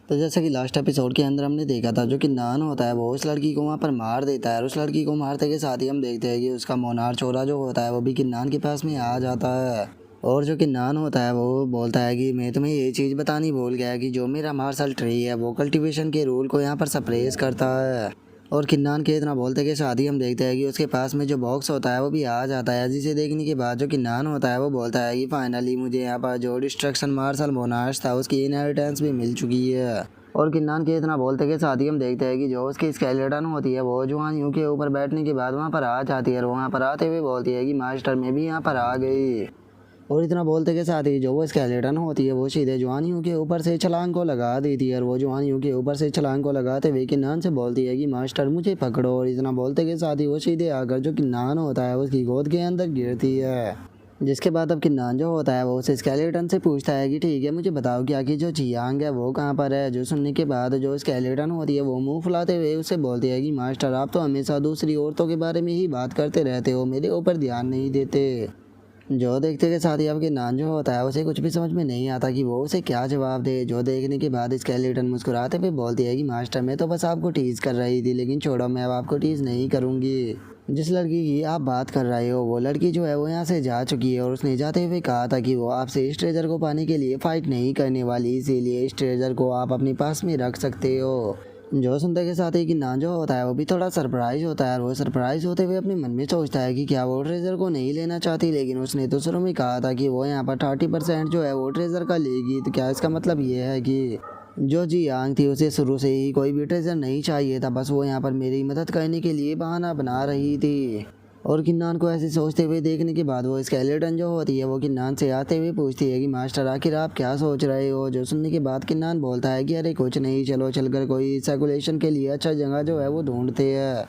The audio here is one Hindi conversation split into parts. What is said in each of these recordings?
तो जैसा कि लास्ट एपिसोड के अंदर हमने देखा था, जो कि नान होता है वो उस लड़की को वहाँ पर मार देता है और उस लड़की को मारते के साथ ही हम देखते हैं कि उसका मोनार चोरा जो होता है वो भी किन्नान के पास में आ जाता है। और जो किन्नान होता है वो बोलता है कि मैं तुम्हें ये चीज़ बतानी भूल गया कि जो मेरा मार्शल ट्री है वो कल्टीवेशन के रूल को यहाँ पर सप्रेस करता है। और किन्नान के इतना बोलते के साथ ही हम देखते हैं कि उसके पास में जो बॉक्स होता है वो भी आ जाता है, जिसे देखने के बाद जो किन्नान होता है वो बोलता है कि फाइनली मुझे यहाँ पर जो डिस्ट्रक्शन मार्शल मोनार्च था उसकी इनहेरिटेंस भी मिल चुकी है। और किन्नान के इतना बोलते के साथ ही हम देखते हैं कि जो उसकी स्केलेटन होती है वो जुआन यूं के ऊपर बैठने के बाद वहाँ पर आ जाती है और वहाँ पर आते हुए बोलती है कि मास्टर मैं भी यहाँ पर आ गई। और इतना बोलते के साथ ही जो वो स्केलेटन होती है वो सीधे जुआनियों के ऊपर से छलांग को लगा देती है और वो जुआनियों के ऊपर से छलांग को लगाते हुए किन्नान से बोलती है कि मास्टर मुझे पकड़ो। और इतना बोलते के साथ ही वो सीधे आकर जो किन्नान होता है उसकी गोद के अंदर गिरती है। जिसके बाद अब किन्नान जो होता है वो उस स्केलेटन से पूछता है कि ठीक है मुझे बताओ क्या कि जो जियांग है वो कहाँ पर है। जो सुनने के बाद जो स्केलेटन होती है वो मुंह फुलाते हुए उससे बोलती है कि मास्टर आप तो हमेशा दूसरी औरतों के बारे में ही बात करते रहते हो, मेरे ऊपर ध्यान नहीं देते। जो देखते के साथ ही आपके नान जो होता है उसे कुछ भी समझ में नहीं आता कि वो उसे क्या जवाब दे। जो देखने के बाद स्केलेटन मुस्कुराते हुए बोलती है कि मास्टर मैं तो बस आपको टीज कर रही थी, लेकिन छोड़ो मैं अब आपको टीज नहीं करूँगी। जिस लड़की की आप बात कर रहे हो वो लड़की जो है वो यहाँ से जा चुकी है और उसने जाते हुए कहा था कि वो आपसे इस ट्रेजर को पाने के लिए फ़ाइट नहीं करने वाली, इसीलिए इस ट्रेजर को आप अपने पास में रख सकते हो। जो सुनते के साथ ही कि नान जो होता है वो भी थोड़ा सरप्राइज होता है और वो सरप्राइज होते हुए अपने मन में सोचता है कि क्या वो ट्रेजर को नहीं लेना चाहती, लेकिन उसने तो शुरू में कहा था कि वो यहाँ पर 30% जो है वो ट्रेजर का लेगी। तो क्या इसका मतलब ये है कि जो जी यांग थी उसे शुरू से ही कोई भी ट्रेजर नहीं चाहिए था, बस वो यहाँ पर मेरी मदद करने के लिए बहाना बना रही थी। और किन्नान को ऐसे सोचते हुए देखने के बाद वो स्केलेटन जो होती है वो किन्नान से आते हुए पूछती है कि मास्टर आखिर आप क्या सोच रहे हो। जो सुनने के बाद किन्नान बोलता है कि अरे कुछ नहीं, चलो चलकर कोई सर्कुलेशन के लिए अच्छा जगह जो है वो ढूंढते हैं।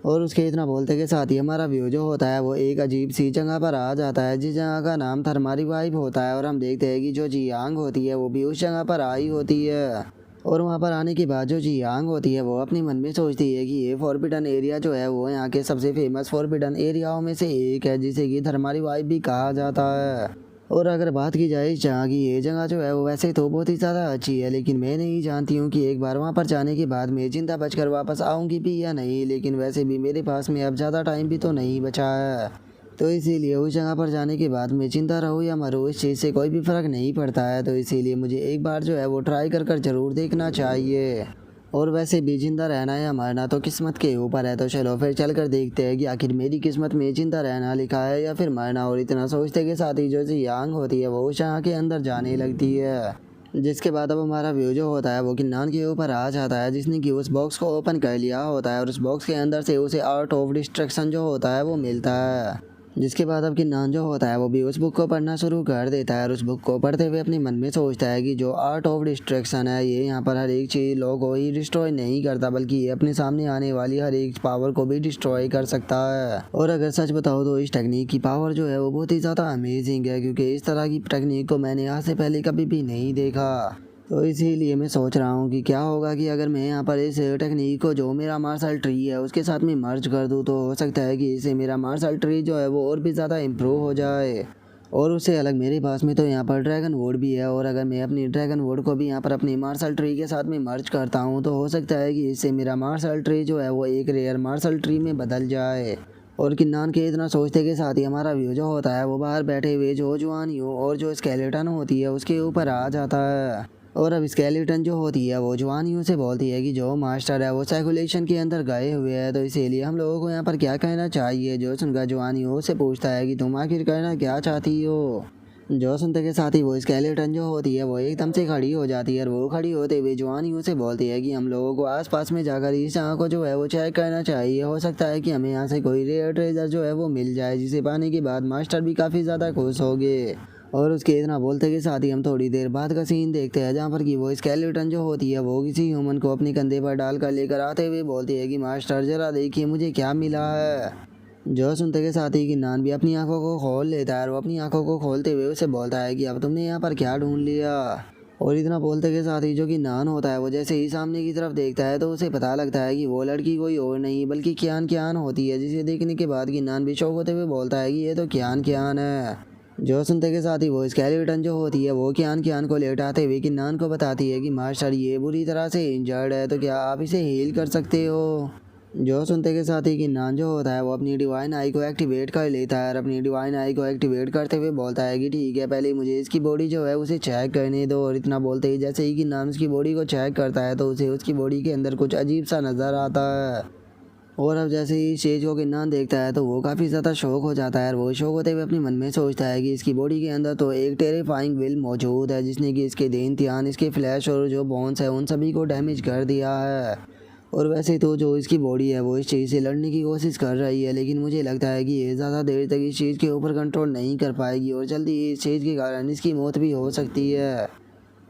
और उसके इतना बोलते के साथ ही हमारा व्यू जो होता है वो एक अजीब सी जगह पर आ जाता है, जिस जगह का नाम थरमारी वाइब होता है। और हम देखते हैं कि जो जियांग होती है वो भी उस जगह पर आई होती है। और वहाँ पर आने के बाद जो जियांग होती है वो अपने मन में सोचती है कि ये फॉरबिडन एरिया जो है वो यहाँ के सबसे फेमस फॉरबिडन एरियाओं में से एक है, जिसे कि थरमारी वाइब भी कहा जाता है। और अगर बात की जाए इस जगह की, ये जगह जो है वो वैसे तो बहुत ही ज़्यादा अच्छी है, लेकिन मैं नहीं जानती हूँ कि एक बार वहाँ पर जाने के बाद मैं जिंदा बचकर वापस आऊँगी भी या नहीं। लेकिन वैसे भी मेरे पास में अब ज़्यादा टाइम भी तो नहीं बचा है, तो इसीलिए उस जगह पर जाने के बाद मैं जिंदा रहूँ या मरूँ इस चीज़ से कोई भी फ़र्क नहीं पड़ता है। तो इसीलिए मुझे एक बार जो है वो ट्राई कर ज़रूर देखना चाहिए। और वैसे भी जिंदा रहना या मरना तो किस्मत के ऊपर है, तो चलो फिर चल कर देखते हैं कि आखिर मेरी किस्मत में जिंदा रहना लिखा है या फिर मरना। और इतना सोचते के साथ ही जो यांग होती है वो उस जगह के अंदर जाने लगती है। जिसके बाद अब हमारा व्यू जो होता है वो किन्नान के ऊपर आ जाता है, जिसने कि उस बॉक्स को ओपन कर लिया होता है और उस बॉक्स के अंदर से उसे आर्ट ऑफ डिस्ट्रक्शन जो होता है वो मिलता है। जिसके बाद अब किन्नान जो होता है वो भी उस बुक को पढ़ना शुरू कर देता है और उस बुक को पढ़ते हुए अपने मन में सोचता है कि जो आर्ट ऑफ डिस्ट्रैक्शन है ये यहाँ पर हर एक चीज़ लोगों को ही डिस्ट्रॉय नहीं करता, बल्कि ये अपने सामने आने वाली हर एक पावर को भी डिस्ट्रॉय कर सकता है। और अगर सच बताओ तो इस टेक्निक की पावर जो है वो बहुत ही ज़्यादा अमेजिंग है, क्योंकि इस तरह की टेक्निक को मैंने आज से पहले कभी भी नहीं देखा। तो इसीलिए मैं सोच रहा हूँ कि क्या होगा कि अगर मैं यहाँ पर इस टेक्निक को जो मेरा मार्शल ट्री है उसके साथ में मर्ज कर दूँ, तो हो सकता है कि इससे मेरा मार्शल ट्री जो है वो और भी ज़्यादा इम्प्रूव हो जाए। और उससे अलग मेरे पास में तो यहाँ पर ड्रैगन वुड भी है, और अगर मैं अपनी ड्रैगन वुड को भी यहाँ पर अपनी मार्शल ट्री के साथ में मर्ज करता हूँ तो हो सकता है कि इससे मेरा मार्शल ट्री जो है वो एक रेयर मार्शल ट्री में बदल जाए। और किन्नान के इतना सोचते के साथ ही हमारा व्यू जो होता है वो बाहर बैठे हुए जो जुआनियों और जो स्केलेटन होती है उसके ऊपर आ जाता है। और अब स्केलेटन जो होती है वो जुआनियों से बोलती है कि जो मास्टर है वो सर्कुलेशन के अंदर गए हुए हैं, तो इसीलिए हम लोगों को यहाँ पर क्या कहना चाहिए। जो सुनकर जुआनियों से पूछता है कि तुम आखिर कहना क्या चाहती हो। जो सुनते के साथ ही वो स्केलेटन जो होती है वो एकदम से खड़ी हो जाती है और वो खड़ी होते हुए जुआनियों से बोलती है कि हम लोगों को आसपास में जाकर इस जगह को जो है वो चेक करना चाहिए। हो सकता है कि हमें यहाँ से कोई रेयर ट्रेजर जो है वो मिल जाए, जिसे पाने के बाद मास्टर भी काफ़ी ज़्यादा खुश होंगे। और उसके इतना बोलते के साथ ही हम थोड़ी देर बाद का सीन देखते हैं, जहाँ पर कि वो स्केलेटन जो होती है वो किसी ह्यूमन को अपने कंधे पर डालकर लेकर आते हुए बोलती है कि मास्टर जरा देखिए मुझे क्या मिला है। जो सुनते के साथ ही किन्नान भी अपनी आंखों को खोल लेता है और वो अपनी आंखों को खोलते हुए उसे बोलता है कि अब तुमने यहाँ पर क्या ढूंढ लिया। और इतना बोलते के साथ ही जो कि नान होता है वो जैसे ही सामने की तरफ देखता है तो उसे पता लगता है कि वो लड़की कोई और नहीं बल्कि क्यान क्यान होती है, जिसे देखने के बाद कि नान भी शौक होते हुए बोलता है कि ये तो क्यान क्यान है। जो सुनते के साथ ही वो स्केलेटन जो होती है वो कियान को लेटाते हुए किन्नान को बताती है कि मास्टर ये बुरी तरह से इंजर्ड है, तो क्या आप इसे हील कर सकते हो। जो सुनते के साथ ही किन्नान जो होता है वो अपनी डिवाइन आई को एक्टिवेट कर लेता है और अपनी डिवाइन आई को एक्टिवेट करते हुए बोलता है कि ठीक है, पहले मुझे इसकी बॉडी जो है उसे चेक करने दो। और इतना बोलते ही जैसे ही किन्नान उसकी बॉडी को चेक करता है तो उसे उसकी बॉडी के अंदर कुछ अजीब सा नज़र आता है। और अब जैसे ही स्टेज को किन्नान देखता है तो वो काफ़ी ज़्यादा शौक हो जाता है और वो शौक होते हुए अपने मन में सोचता है कि इसकी बॉडी के अंदर तो एक टेरिफाइंग विल मौजूद है जिसने कि इसके देन त्यान, इसके फ्लैश और जो बोन्स है उन सभी को डैमेज कर दिया है। और वैसे तो जो इसकी बॉडी है वो इस चीज़ से लड़ने की कोशिश कर रही है, लेकिन मुझे लगता है कि ये ज़्यादा देर तक इस चीज़ के ऊपर कंट्रोल नहीं कर पाएगी और जल्दी इस चीज़ के कारण इसकी मौत भी हो सकती है।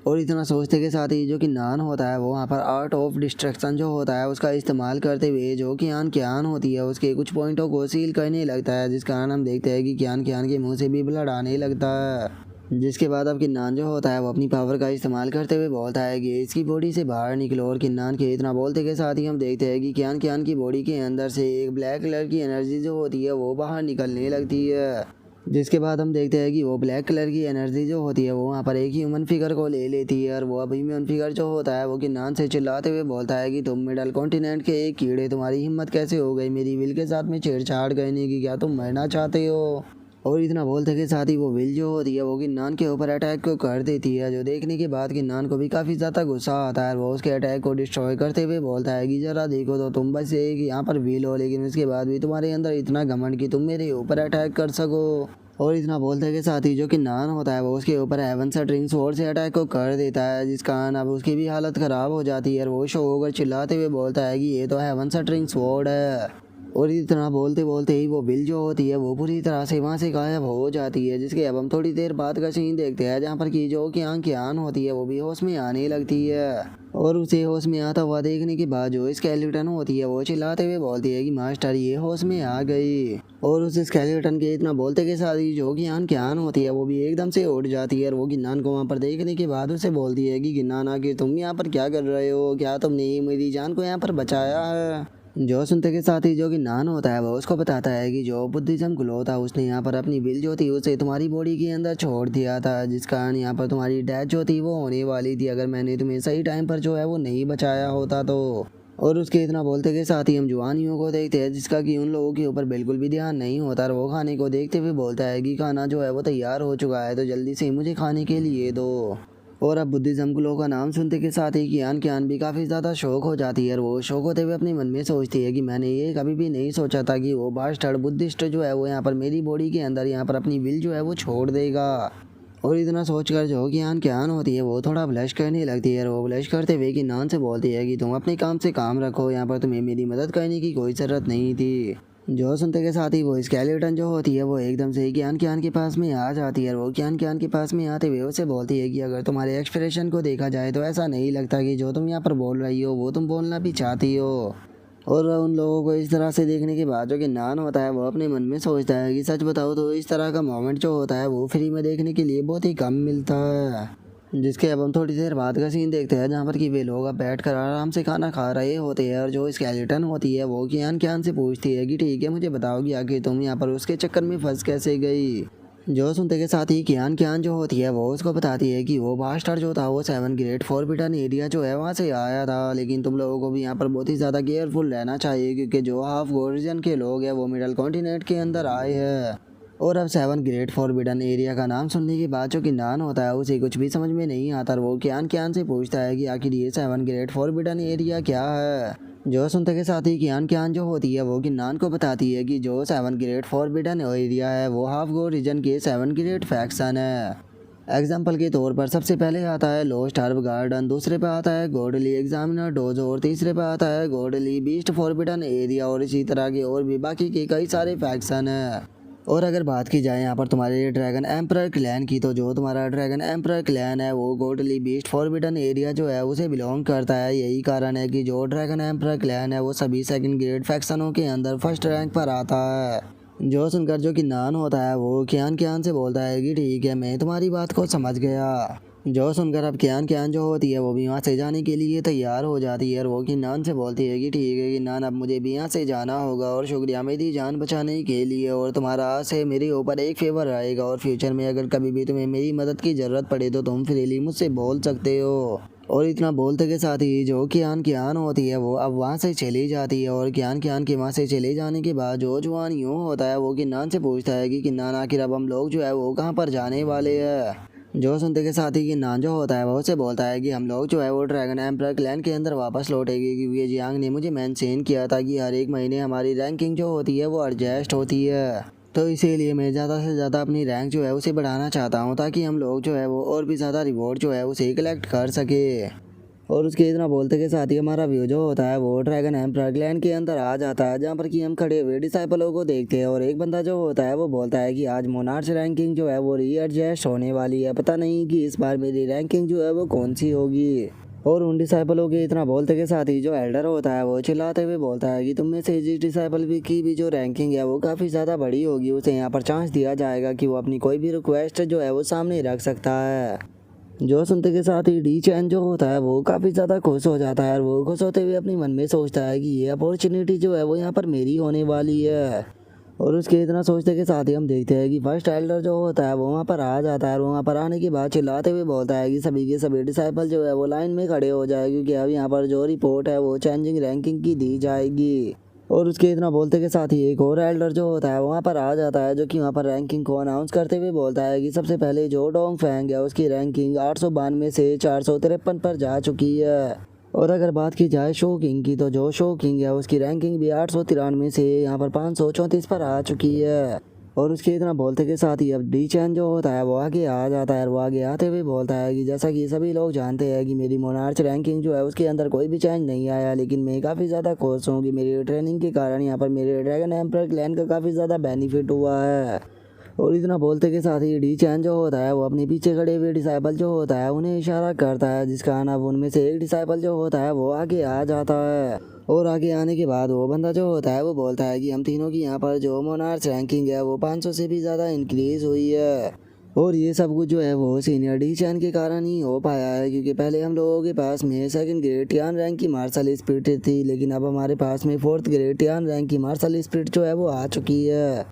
और इतना सोचते के साथ ही जो कि नान होता है वो वहाँ पर आर्ट ऑफ डिस्ट्रक्शन जो होता है उसका इस्तेमाल करते हुए जो कि आन क्यान होती है उसके कुछ पॉइंटों को सील करने लगता है, जिस कारण हम देखते हैं कि क्यान के मुंह से भी ब्लड आने लगता है। जिसके बाद अब किन्नान जो होता है वो अपनी पावर का इस्तेमाल करते हुए बोलता है कि इसकी बॉडी से बाहर निकलो। और किन्नान के इतना बोलते के साथ ही हम देखते हैं कि क्यान की बॉडी के अंदर से एक ब्लैक कलर की एनर्जी जो होती है वो बाहर निकलने लगती है। जिसके बाद हम देखते हैं कि वो ब्लैक कलर की एनर्जी जो होती है वो वहाँ पर एक ह्यूमन फिगर को ले लेती है और वो अब ह्यूमन फिगर जो होता है वो किन्नान से चिल्लाते हुए बोलता है कि तुम मिडल कॉन्टिनेंट के एक कीड़े, तुम्हारी हिम्मत कैसे हो गई मेरी विल के साथ में छेड़छाड़ करने की, क्या तुम मरना चाहते हो। और इतना बोलते के साथ ही वो विल जो होती है वो किन्नान के ऊपर अटैक को कर देती है, जो देखने के बाद किन्नान को भी काफ़ी ज़्यादा गुस्सा आता है। वो उसके अटैक को डिस्ट्रॉय करते हुए बोलता है कि ज़रा देखो तो तुम बस एक यहाँ पर विल हो, लेकिन उसके बाद भी तुम्हारे अंदर इतना घमंड कि तुम मेरे ऊपर अटैक कर सको। और इतना बोलते के साथ ही जो कि नान होता है वो उसके ऊपर हेवन शटरिंग स्वॉर्ड से अटैक को कर देता है, जिस कारण अब उसकी भी हालत ख़राब हो जाती है और वो शो होकर चिल्लाते हुए बोलता है कि ये तो हेवन शटरिंग स्वॉर्ड है। और इतना बोलते बोलते ही वो बिल जो होती है वो पूरी तरह से वहाँ से गायब हो जाती है। जिसके अब हम थोड़ी देर बाद का सीन देखते हैं जहाँ पर कि जो कि आंख की आन होती है वो भी होश में आने लगती है। और उसे होश में आता हुआ देखने के बाद जो स्केलेटन होती है वो चिल्लाते हुए बोलती है कि मास्टर ये होश में आ गई। और उस स्केलेटन के इतना बोलते के साथ ही जो कि आन की आन होती है वो भी एकदम से उठ जाती है और वो गिन्नान को वहाँ पर देखने के बाद उसे बोलती है कि गिन्नान आखिर तुम यहाँ पर क्या कर रहे हो, क्या तुमने मेरी जान को यहाँ पर बचाया है। जो सुनते के साथ ही जो कि नान होता है वो उसको बताता है कि जो बुद्धिज्म ग्लो था उसने यहाँ पर अपनी विल जो थी उसे तुम्हारी बॉडी के अंदर छोड़ दिया था, जिस कारण यहाँ पर तुम्हारी डेथ जो थी वो होने वाली थी अगर मैंने तुम्हें सही टाइम पर जो है वो नहीं बचाया होता तो। और उसके इतना बोलते के साथ ही हम जुआनियों को देखते हैं जिसका कि उन लोगों के ऊपर बिल्कुल भी ध्यान नहीं होता और वो खाने को देखते हुए बोलता है कि खाना जो है वो तैयार हो चुका है, तो जल्दी से मुझे खाने के लिए दो। और अब बुद्धिज्म ग्लो का नाम सुनते के साथ ही कियान भी काफ़ी ज़्यादा शौक हो जाती है और वो शौक होते हुए अपने मन में सोचती है कि मैंने ये कभी भी नहीं सोचा था कि वो बास्टर्ड बुद्धिस्ट जो है वो यहाँ पर मेरी बॉडी के अंदर यहाँ पर अपनी विल जो है वो छोड़ देगा। और इतना सोचकर जो कियान होती है वो थोड़ा ब्लश करने लगती है और वो ब्लश करते हुए कि नान से बोलती है कि तुम अपने काम से काम रखो, यहाँ पर तुम्हें मेरी मदद करने की कोई ज़रूरत नहीं थी। जो सुनते के साथ ही वो स्केलेटन जो होती है वो एकदम से ही कियान के पास में आ जाती है और वो कियान के पास में आते हुए उसे बोलती है कि अगर तुम्हारे एक्सप्रेशन को देखा जाए तो ऐसा नहीं लगता कि जो तुम यहाँ पर बोल रही हो वो तुम बोलना भी चाहती हो। और उन लोगों को इस तरह से देखने के बाद जो कि नान होता है वो अपने मन में सोचता है कि सच बताओ तो इस तरह का मोमेंट जो होता है वो फ्री में देखने के लिए बहुत ही कम मिलता है। जिसके अब हम थोड़ी देर बाद का सीन देखते हैं जहाँ पर कि वे लोग अब बैठकर आराम से खाना खा रहे होते हैं और जो स्केलेटन होती है वो कियान से पूछती है कि ठीक है मुझे बताओ कि आखिर तुम यहाँ पर उसके चक्कर में फंस कैसे गई। जो सुनते के साथ ही कियान जो होती है वो उसको बताती है कि वो बास्टर जो था वो 7 ग्रेट फॉरबिडन एरिया जो है वहाँ से आया था, लेकिन तुम लोगों को भी यहाँ पर बहुत ही ज़्यादा केयरफुल रहना चाहिए क्योंकि जो हाफ ओरिजिन के लोग हैं वो मिडल कॉन्टिनेंट के अंदर आए हैं। और अब 7 ग्रेट फॉरबिडन एरिया का नाम सुनने के बाद जो कि नान होता है उसे कुछ भी समझ में नहीं आता और वो कियान से पूछता है कि आखिर ये 7 ग्रेट फॉरबिडन एरिया क्या है। जो सुनते के साथ ही कियान जो होती है वो किन्नान को बताती है कि जो 7 ग्रेट फॉरबिडन एरिया है वो हाफ गोर रीजन के 7 ग्रेट फैक्शन है। एग्जाम्पल के तौर पर सबसे पहले आता है लोस्ट हर्ब गार्डन, दूसरे पे आता है गॉडली एग्जामिनर डोजो और तीसरे पे आता है गॉडली बीस्ट फॉरबिडन एरिया और इसी तरह के और भी बाकी के कई सारे फैक्शन है। और अगर बात की जाए यहाँ पर तुम्हारे ड्रैगन एम्परर क्लैन की तो जो तुम्हारा ड्रैगन एम्परर क्लैन है वो गॉडली बीस्ट फॉरबिडन एरिया जो है उसे बिलोंग करता है। यही कारण है कि जो ड्रैगन एम्परर क्लैन है वो सभी 2nd ग्रेड फैक्शनों के अंदर फर्स्ट रैंक पर आता है। जो सुनकर जो कि नान होता है वो कियान से बोलता है कि ठीक है मैं तुम्हारी बात को समझ गया। जो सुनकर अब कियान कियान जो होती है वो भी वहाँ से जाने के लिए तैयार हो जाती है और वो किन्नान से बोलती है कि ठीक है किन्नान, अब मुझे भी यहाँ से जाना होगा और शुक्रिया मेरी जान बचाने के लिए, और तुम्हारा आज से मेरे ऊपर एक फेवर रहेगा और फ्यूचर में अगर कभी भी तुम्हें मेरी मदद की ज़रूरत पड़े तो तुम फ्रीली मुझसे बोल सकते हो। और इतना बोलते के साथ ही जो कियान कियान होती है वो अब वहाँ से चली जाती है और कियान कियान के वहाँ से चले जाने के बाद जो जवान यूँ होता है वो किन्नान से पूछता है कि किन्नान आखिर अब हम लोग जो है वो कहाँ पर जाने वाले हैं। जो सुनते के साथ ही कि नान जो होता है वो उसे बोलता है कि हम लोग जो है वो ड्रैगन एम्पर क्लैन के अंदर वापस लौटेगी, क्योंकि जियांग ने मुझे मेंशन किया था कि हर एक महीने हमारी रैंकिंग जो होती है वो एडजस्ट होती है। तो इसीलिए मैं ज़्यादा से ज़्यादा अपनी रैंक जो है उसे बढ़ाना चाहता हूँ ताकि हम लोग जो है वो और भी ज़्यादा रिवॉर्ड जो है उसे कलेक्ट कर सके। और उसके इतना बोलते के साथ ही हमारा व्यू जो होता है वो ड्रैगन एम्पर ग्लैंड के अंदर आ जाता है, जहाँ पर कि हम खड़े हुए डिसाइपलों को देखते हैं और एक बंदा जो होता है वो बोलता है कि आज मोनार्च रैंकिंग जो है वो रीएडजस्ट होने वाली है, पता नहीं कि इस बार मेरी रैंकिंग जो है वो कौन सी होगी। और उन डिसाइपलों के इतना बोलते के साथ ही जो एल्डर होता है वो चिल्लाते हुए बोलता है कि तुम में से जिस डिसाइपल भी की भी जो रैंकिंग है वो काफ़ी ज़्यादा बड़ी होगी उसे यहाँ पर चांस दिया जाएगा कि वो अपनी कोई भी रिक्वेस्ट जो है वो सामने रख सकता है। जो सुनते के साथ ही डी चैन जो होता है वो काफ़ी ज़्यादा खुश हो जाता है और वो खुश होते हुए अपनी मन में सोचता है कि ये अपॉर्चुनिटी जो है वो यहाँ पर मेरी होने वाली है। और उसके इतना सोचते के साथ ही हम देखते हैं कि फर्स्ट एल्डर जो होता है वो वहाँ पर आ जाता है और वहाँ पर आने के बाद चिल्लाते हुए बोलता है कि सभी के सभी डिसाइपल जो है वो लाइन में खड़े हो जाए, क्योंकि अब यहाँ पर जो रिपोर्ट है वो चेंजिंग रैंकिंग की दी जाएगी। और उसके इतना बोलते के साथ ही एक और एल्डर जो होता है वहाँ पर आ जाता है, जो कि वहाँ पर रैंकिंग को अनाउंस करते हुए बोलता है कि सबसे पहले जो डोंग फैंग है उसकी रैंकिंग 892 से 453 पर जा चुकी है। और अगर बात की जाए शो किंग की तो जो शो किंग है उसकी रैंकिंग भी 893 से यहाँ पर 534 पर आ चुकी है। और उसके इतना बोलते के साथ ही अब डी चैन जो होता है वो आगे आ जाता है और वो आगे आते हुए बोलता है कि जैसा कि सभी लोग जानते हैं कि मेरी मोनार्च रैंकिंग जो है उसके अंदर कोई भी चेंज नहीं आया, लेकिन मैं काफ़ी ज़्यादा खुश हूँ कि मेरी ट्रेनिंग के कारण यहाँ पर मेरे ड्रैगन एम्पर क्लैन का काफ़ी ज़्यादा बेनिफिट हुआ है। और इतना बोलते के साथ ही डी चैन जो होता है वो अपने पीछे खड़े हुए डिसाइपल जो होता है उन्हें इशारा करता है, जिसका आना अब उनमें से एक डिसाइपल जो होता है वो आगे आ जाता है। और आगे आने के बाद वो बंदा जो होता है वो बोलता है कि हम तीनों की यहाँ पर जो मोनार्च रैंकिंग है वो 500 से भी ज़्यादा इंक्रीज़ हुई है। और ये सब कुछ जो है वो सीनियर डी चैन के कारण ही हो पाया है, क्योंकि पहले हम लोगों के पास में सेकंड ग्रेड टियान रैंक की मार्शल स्पिरिट थी, लेकिन अब हमारे पास में फोर्थ ग्रेड टियान रैंक की मार्शल स्पिरिट जो है वो आ चुकी है।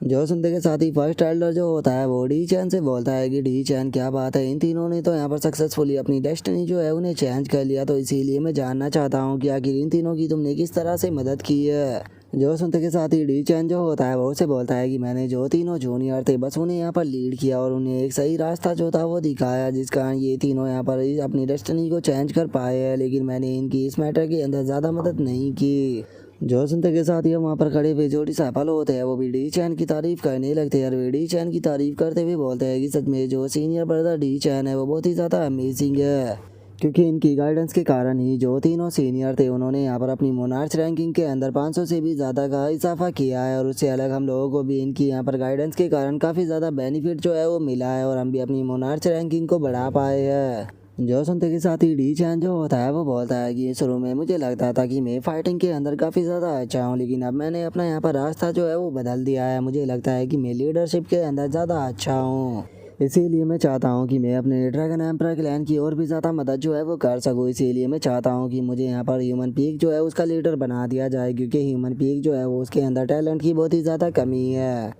जो सुनते के साथ ही फर्स्ट एल्डर जो होता है वो डी चैन से बोलता है कि डी चैन क्या बात है, इन तीनों ने तो यहाँ पर सक्सेसफुली अपनी डेस्टिनी जो है उन्हें चेंज कर लिया, तो इसीलिए मैं जानना चाहता हूँ कि आखिर इन तीनों की तुमने किस तरह से मदद की है। जो सुनते के साथ ही डी चैन जो होता है वो उसे बोलता है कि मैंने जो तीनों जूनियर थे बस उन्हें यहाँ पर लीड किया और उन्हें एक सही रास्ता जो था वो दिखाया, जिस कारण ये तीनों यहाँ पर अपनी डेस्टिनी को चेंज कर पाए हैं, लेकिन मैंने इनकी इस मैटर के अंदर ज़्यादा मदद नहीं की। जो सुनते के साथ ही वहाँ पर खड़े हुए जो डिसाइपल होते हैं वो भी डी चैन की तारीफ करने लगते हैं और वे डी चैन की तारीफ करते हुए बोलते हैं कि सच में जो सीनियर ब्रदर डी चैन है वो बहुत ही ज़्यादा अमेजिंग है, क्योंकि इनकी गाइडेंस के कारण ही जो तीनों सीनियर थे उन्होंने यहाँ पर अपनी मोनार्च रैंकिंग के अंदर 500 से भी ज़्यादा का इजाफा किया है। और उससे अलग हम लोगों को भी इनकी यहाँ पर गाइडेंस के कारण काफ़ी ज़्यादा बेनिफिट जो है वो मिला है और हम भी अपनी मोनार्च रैंकिंग को बढ़ा पाए हैं। जो सुनते के साथ ही डी चैन जो होता है वो बोलता है कि शुरू में मुझे लगता था कि मैं फाइटिंग के अंदर काफ़ी ज़्यादा अच्छा हूँ, लेकिन अब मैंने अपना यहाँ पर रास्ता जो है वो बदल दिया है, मुझे लगता है कि मैं लीडरशिप के अंदर ज़्यादा अच्छा हूँ। इसीलिए मैं चाहता हूँ कि मैं अपने ड्रैगन एम्पर क्लैन की और भी ज़्यादा मदद जो है वो कर सकूँ। इसीलिए मैं चाहता हूँ कि मुझे यहाँ पर ह्यूमन पीक जो है उसका लीडर बना दिया जाए, क्योंकि ह्यूमन पीक जो है वो उसके अंदर टैलेंट की बहुत ही ज़्यादा कमी है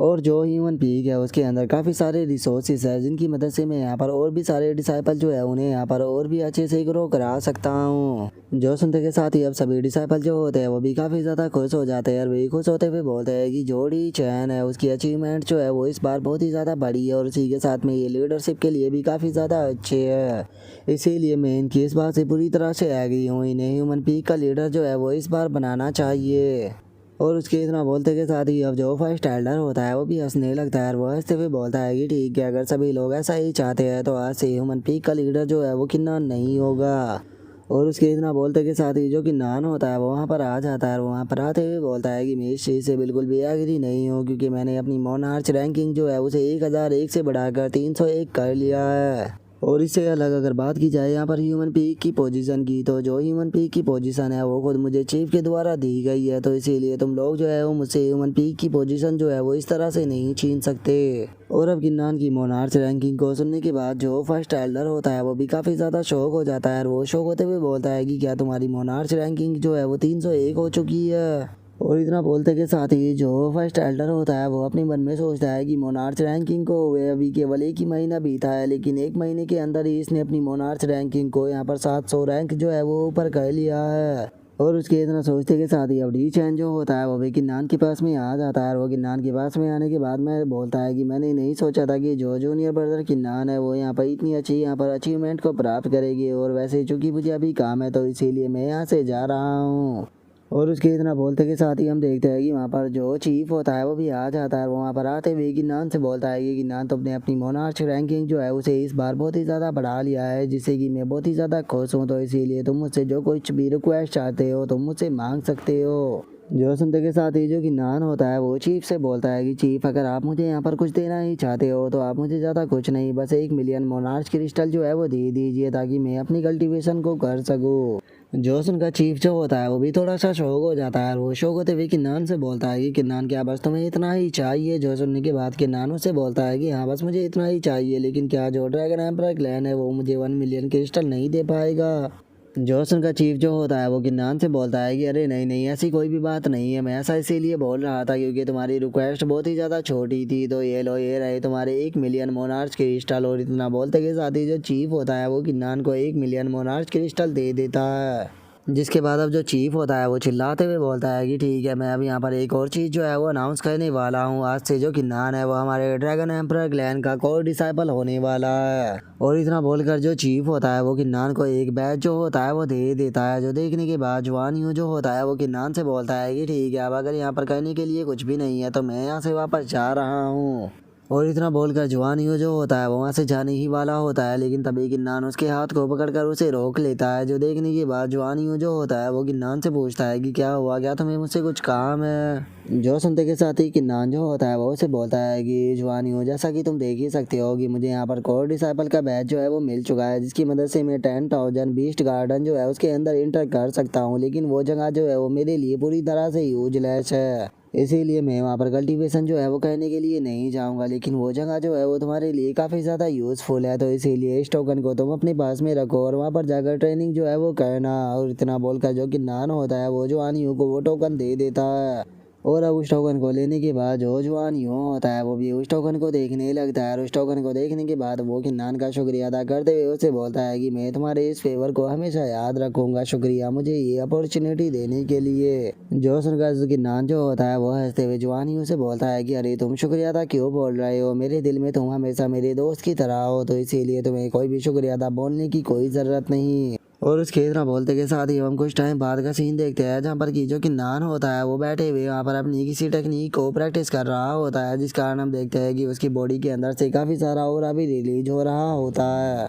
और जो ह्यूमन पीक है उसके अंदर काफ़ी सारे रिसोर्सेज है, जिनकी मदद से मैं यहाँ पर और भी सारे डिसाइपल जो है उन्हें यहाँ पर और भी अच्छे से ग्रो करा सकता हूँ। जो सुनते के साथ ही अब सभी डिसाइपल जो होते हैं वो भी काफ़ी ज़्यादा खुश हो जाते हैं और वही खुश होते हुए बोलते हैं कि जो डी चैन है उसकी अचीवमेंट जो है वो इस बार बहुत ही ज़्यादा बड़ी है और उसी के साथ में ये लीडरशिप के लिए भी काफ़ी ज़्यादा अच्छे है। इसीलिए मैं इनकी इस बात से पूरी तरह से एग्री हूँ, इन्हें ह्यूमन पीक का लीडर जो है वो इस बार बनाना चाहिए। और उसके इतना बोलते के साथ ही अब जो फर्स्ट एल्डर होता है वो भी हंसने लगता है और वो हंसते हुए बोलता है कि ठीक है, अगर सभी लोग ऐसा ही चाहते हैं तो आज से ह्यूमन पीक का लीडर जो है वो किन्नान नहीं होगा। और उसके इतना बोलते के साथ ही जो किन्नान होता है वो वहाँ पर आ जाता है और वहाँ पर आते हुए बोलता है कि मैं इस चीज़ से बिल्कुल भी एग्री नहीं हूँ, क्योंकि मैंने अपनी मोनार्च रैंकिंग जो है उसे 1001 से बढ़ाकर 301 कर लिया है। और इससे अलग अगर बात की जाए यहाँ पर ह्यूमन पीक की पोजीशन की, तो जो ह्यूमन पीक की पोजीशन है वो खुद मुझे चीफ के द्वारा दी गई है, तो इसीलिए तुम लोग जो है वो मुझसे ह्यूमन पीक की पोजीशन जो है वो इस तरह से नहीं छीन सकते। और अब गिन्नान की मोनार्च रैंकिंग को सुनने के बाद जो फर्स्ट एल्डर होता है वो भी काफ़ी ज़्यादा शौक हो जाता है, और वो शौक होते हुए बोलता है कि क्या तुम्हारी मोनार्च रैंकिंग जो है वो 301 हो चुकी है। और इतना बोलते के साथ ही जो फर्स्ट एल्डर होता है वो अपने मन में सोचता है कि मोनार्च रैंकिंग को वे अभी केवल एक ही महीना बीता है, लेकिन एक महीने के अंदर ही इसने अपनी मोनार्च रैंकिंग को यहाँ पर 700 रैंक जो है वो ऊपर कर लिया है। और उसके इतना सोचते के साथ ही अब डी चैन जो होता है वो भी गिन्नान के पास में आ जाता है। और वो गिन्नान के पास में आने के बाद में बोलता है कि मैंने नहीं सोचा था कि जो जूनियर ब्रदर गिन्नान है वो यहाँ पर इतनी अच्छी यहाँ पर अचीवमेंट को प्राप्त करेगी, और वैसे चूंकि मुझे अभी काम है तो इसीलिए मैं यहाँ से जा रहा हूँ। और उसके इतना बोलते के साथ ही हम देखते हैं कि वहाँ पर जो चीफ होता है वो भी आ जाता है। वो वहाँ पर आते हुए गिन्नान से बोलता है कि गिन्नान तुमने अपनी मोनार्च रैंकिंग जो है उसे इस बार बहुत ही ज़्यादा बढ़ा लिया है, जिससे कि मैं बहुत ही ज़्यादा खुश हूँ, तो इसीलिए तुम मुझसे जो कुछ भी रिक्वेस्ट चाहते हो तुम मुझसे मांग सकते हो। जो सुनते के साथ ही जो गिन्नान होता है वो चीफ से बोलता है कि चीफ अगर आप मुझे यहाँ पर कुछ देना ही चाहते हो तो आप मुझे ज़्यादा कुछ नहीं, बस 1 मिलियन मोनार्च क्रिस्टल जो है वो दे दीजिए ताकि मैं अपनी कल्टीवेशन को कर सकूँ। जोसन का चीफ जो होता है वो भी थोड़ा सा शौक हो जाता है, और वो शौक होते हुए किन्नान से बोलता है कि किन्नान क्या बस तुम्हें इतना ही चाहिए। जो सुनने के बाद किन्नान उससे बोलता है कि हाँ बस मुझे इतना ही चाहिए, लेकिन क्या जो ड्रैगन एम्परर क्लैन है वो मुझे 1 मिलियन क्रिस्टल नहीं दे पाएगा। जोसन का चीफ जो होता है वो गिन्नान से बोलता है कि अरे नहीं नहीं ऐसी कोई भी बात नहीं है, मैं ऐसा इसीलिए बोल रहा था क्योंकि तुम्हारी रिक्वेस्ट बहुत ही ज़्यादा छोटी थी, तो ये लो ये रहे तुम्हारे 1 मिलियन मोनार्च क्रिस्टल। और इतना बोलते के साथ ही जो चीफ होता है वो गिन्नान को 1 मिलियन मोनार्च क्रिस्टल दे देता है। जिसके बाद अब जो चीफ होता है वो चिल्लाते हुए बोलता है कि ठीक है, मैं अब यहाँ पर एक और चीज़ जो है वो अनाउंस करने वाला हूँ। आज से जो गिन्नान है वो हमारे ड्रैगन एम्परर क्लैन का कोर डिसाइपल होने वाला है। और इतना बोलकर जो चीफ होता है वो गिन्नान को एक बैच जो होता है वो दे देता है। जो देखने के बाद जुआनियो जो होता है वो गिन्नान से बोलता है कि ठीक है, अब अगर यहाँ पर करने के लिए कुछ भी नहीं है तो मैं यहाँ से वापस जा रहा हूँ। और इतना बोलकर जुआनियो जो होता है वो वहाँ से जाने ही वाला होता है, लेकिन तभी गिन्नान उसके हाथ को पकड़कर उसे रोक लेता है। जो देखने के बाद जुआनियो जो होता है वो गिन्नान से पूछता है कि क्या हुआ, क्या तुम्हें मुझसे कुछ काम है। जो सुनते के साथ ही गिन्नान जो होता है वो उसे बोलता है कि जुआनियो जैसा कि तुम देख ही सकते हो कि मुझे यहाँ पर कोर डिसाइपल का बैच जो है वो मिल चुका है, जिसकी मदद से मैं 10,000 बीस्ट गार्डन जो है उसके अंदर इंटर कर सकता हूँ, लेकिन वो जगह जो है वो मेरे लिए पूरी तरह से यूजलेस है, इसीलिए मैं वहाँ पर कल्टीवेशन जो है वो करने के लिए नहीं जाऊँगा। लेकिन वो जगह जो है वो तुम्हारे लिए काफ़ी ज़्यादा यूज़फुल है, तो इसीलिए इस टोकन को तुम अपने पास में रखो और वहाँ पर जाकर ट्रेनिंग जो है वो करना। और इतना बोलकर जो गिन्नान होता है वो जुआनियो को वो टोकन दे देता है। और अब उस टोकन को लेने के बाद जो जुआनियो होता है वो भी उस टोकन को देखने लगता है, और उस टोकन को देखने के बाद वो गिन्नान का शुक्रिया अदा करते हुए उसे बोलता है कि मैं तुम्हारे इस फेवर को हमेशा याद रखूंगा, शुक्रिया मुझे ये अपॉर्चुनिटी देने के लिए। जो सुनकर गिन्नान जो होता है वो हंसते हुए जुआनियो से बोलता है कि अरे तुम शुक्रिया अदा क्यों बोल रहे हो, मेरे दिल में तुम हमेशा मेरे दोस्त की तरह हो, तो इसीलिए तुम्हें कोई भी शुक्रिया अदा बोलने की कोई ज़रूरत नहीं। और उसके इतना बोलते के साथ ही हम कुछ टाइम बाद का सीन देखते हैं जहाँ पर कि जो किन्नान होता है वो बैठे हुए वहाँ पर अपनी किसी टेक्निक को प्रैक्टिस कर रहा होता है, जिस कारण हम देखते हैं कि उसकी बॉडी के अंदर से काफ़ी सारा ऑरा भी रिलीज हो रहा होता है।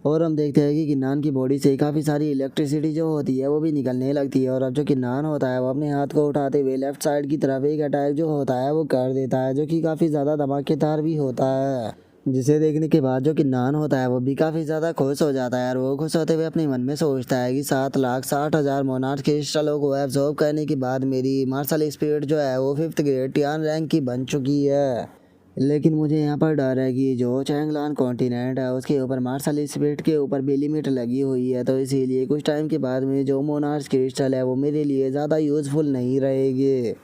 और हम देखते हैं कि किन्नान की बॉडी से काफ़ी सारी इलेक्ट्रिसिटी जो होती है वो भी निकलने लगती है। और अब जो किन्नान होता है वो अपने हाथ को उठाते हुए लेफ्ट साइड की तरफ एक अटैक जो होता है वो कर देता है, जो कि काफ़ी ज़्यादा धमाकेदार भी होता है, जिसे देखने के बाद जो किन्नान होता है वो भी काफ़ी ज़्यादा खुश हो जाता है। और वो खुश होते हुए अपने मन में सोचता है कि 7,60,000 मोनार्च क्रिस्टलों को एब्जॉर्ब करने के बाद मेरी मार्शल स्पीड जो है वो 5th ग्रेड टियान रैंक की बन चुकी है। लेकिन मुझे यहाँ पर डर है कि जो चैंगलान कॉन्टिनेंट है उसके ऊपर मार्शल स्पीड के ऊपर भी लिमिट लगी हुई है, तो इसीलिए कुछ टाइम के बाद में जो मोनार्च क्रिस्टल है वो मेरे लिए ज़्यादा यूज़फुल नहीं रहेगी।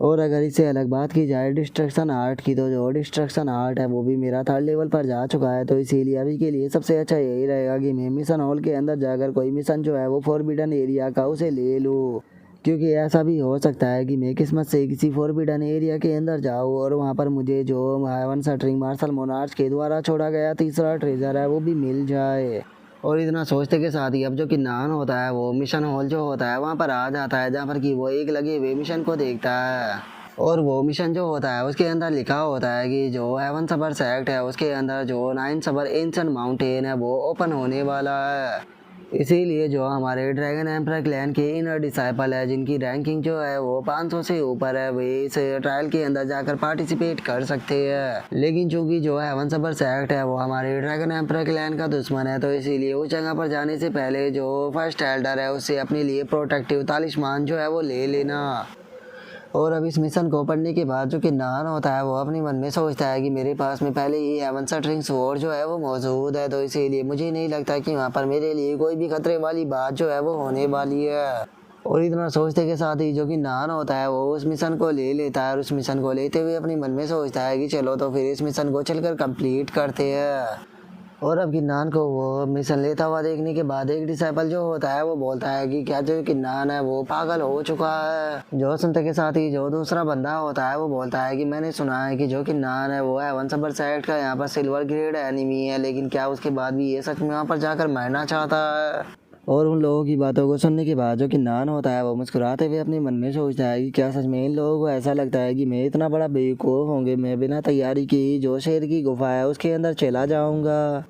और अगर इससे अलग बात की जाए डिस्ट्रक्शन आर्ट की, तो जो डिस्ट्रक्शन आर्ट है वो भी मेरा 3rd लेवल पर जा चुका है, तो इसीलिए अभी के लिए सबसे अच्छा यही रहेगा कि मैं मिशन हॉल के अंदर जाकर कोई मिशन जो है वो फॉरबिडन एरिया का उसे ले लूँ, क्योंकि ऐसा भी हो सकता है कि मैं किस्मत से किसी फॉरबिडन एरिया के अंदर जाऊँ और वहाँ पर मुझे जो हेवन शटरिंग मार्शल मोनार्च के द्वारा छोड़ा गया तीसरा ट्रेजर है वो भी मिल जाए। और इतना सोचते के साथ ही अब जो किन्नान होता है वो मिशन हॉल जो होता है वहाँ पर आ जाता है, जहाँ पर कि वो एक लगे हुए मिशन को देखता है। और वो मिशन जो होता है उसके अंदर लिखा होता है कि जो हेवन सबर सेक्ट है उसके अंदर जो 9 सबर एंशिएंट माउंटेन है वो ओपन होने वाला है। इसीलिए जो हमारे ड्रैगन एम्परर क्लैन के इनर डिसाइपल है जिनकी रैंकिंग जो है वो 500 से ऊपर है, वे इस ट्रायल के अंदर जाकर पार्टिसिपेट कर सकते हैं। लेकिन चूंकि जो हेवन सबर सेक्ट है वो हमारे ड्रैगन एम्परर क्लैन का दुश्मन है, तो इसीलिए उस जगह पर जाने से पहले जो फर्स्ट एल्डर है उससे अपने लिए प्रोटेक्टिव तालिस्मान जो है वो ले लेना। और अब इस मिशन को पढ़ने के बाद जो कि नान होता है वो अपने मन में सोचता है कि मेरे पास में पहले ही हेवन शटरिंग स्वॉर्ड जो है वो मौजूद है, तो इसीलिए मुझे नहीं लगता कि वहाँ पर मेरे लिए कोई भी खतरे वाली बात जो है वो होने वाली है। और इतना सोचते के साथ ही जो कि नान होता है वो उस मिशन को ले लेता है, और उस मिशन को लेते हुए अपने मन में सोचता है कि चलो तो फिर इस मिशन को चलकर कंप्लीट करते हैं। और अब किन्नान को वो मिशन लेता हुआ देखने के बाद एक डिसाइपल जो होता है वो बोलता है कि क्या जो किन्नान है वो पागल हो चुका है। जो सुनते के साथ ही जो दूसरा बंदा होता है वो बोलता है कि मैंने सुना है कि जो किन्नान है वो हेवन सबर सेक्ट का यहाँ पर सिल्वर ग्रेड एनिमी है, लेकिन क्या उसके बाद भी ये सच में वहाँ पर जाकर मरना चाहता है। और उन लोगों की बातों को सुनने के बाद जो कि नान होता है वो मुस्कुराते हुए अपने मन में सोचता है कि क्या सच में इन लोगों को ऐसा लगता है कि मैं इतना बड़ा बेवकूफ़ होंगे, मैं बिना तैयारी की जो शेर की गुफा है उसके अंदर चला जाऊंगा।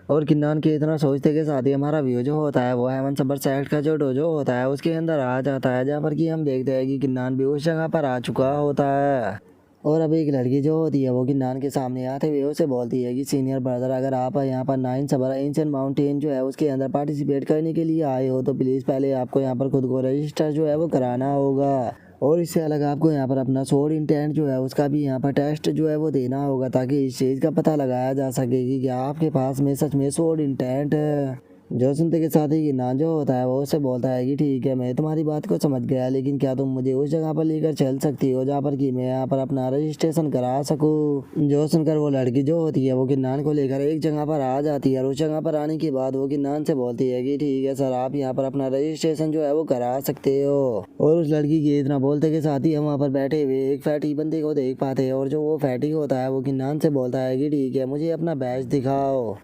और किन्नान के इतना सोचते के साथ ही हमारा व्यू जो होता है वो हेवन सबर सेक्ट का जो डोजो होता है उसके अंदर आ जाता है, जहाँ पर कि हम देखते हैं कि किन्नान भी उस जगह पर आ चुका होता है। और अब एक लड़की जो होती है वो किन्नान के सामने आते हुए उसे बोलती है कि सीनियर ब्रदर, अगर आप यहाँ पर 9 सबर एंशिएंट माउंटेन जो है उसके अंदर पार्टिसिपेट करने के लिए आए हो तो प्लीज़ पहले आपको यहाँ पर खुद को रजिस्टर जो है वो कराना होगा, और इससे अलग आपको यहाँ पर अपना सोर्ड इंटेंट जो है उसका भी यहाँ पर टेस्ट जो है वो देना होगा, ताकि इस चीज़ का पता लगाया जा सके कि क्या आपके पास में सच में सोर्ड इंटेंट है। जो सुनते के साथ ही किन्नान जो होता है वो उससे बोलता है कि ठीक है, मैं तुम्हारी बात को समझ गया, लेकिन क्या तुम मुझे उस जगह पर लेकर चल सकती हो जहाँ पर कि मैं यहाँ पर अपना रजिस्ट्रेशन करा सकूँ। जो सुनकर वो लड़की जो होती है वो किन्नान को लेकर एक जगह पर आ जाती है, और उस जगह पर आने के बाद वो किन्नान से बोलती है कि ठीक है सर, आप यहाँ पर अपना रजिस्ट्रेशन जो है वो करा सकते हो। और उस लड़की के इतना बोलते के साथ ही हम वहाँ पर बैठे हुए एक फैटी बंदे को देख पाते हैं, और जो वो फैटी होता है वो किन्नान से बोलता है कि ठीक है, मुझे अपना बैच दिखाओ।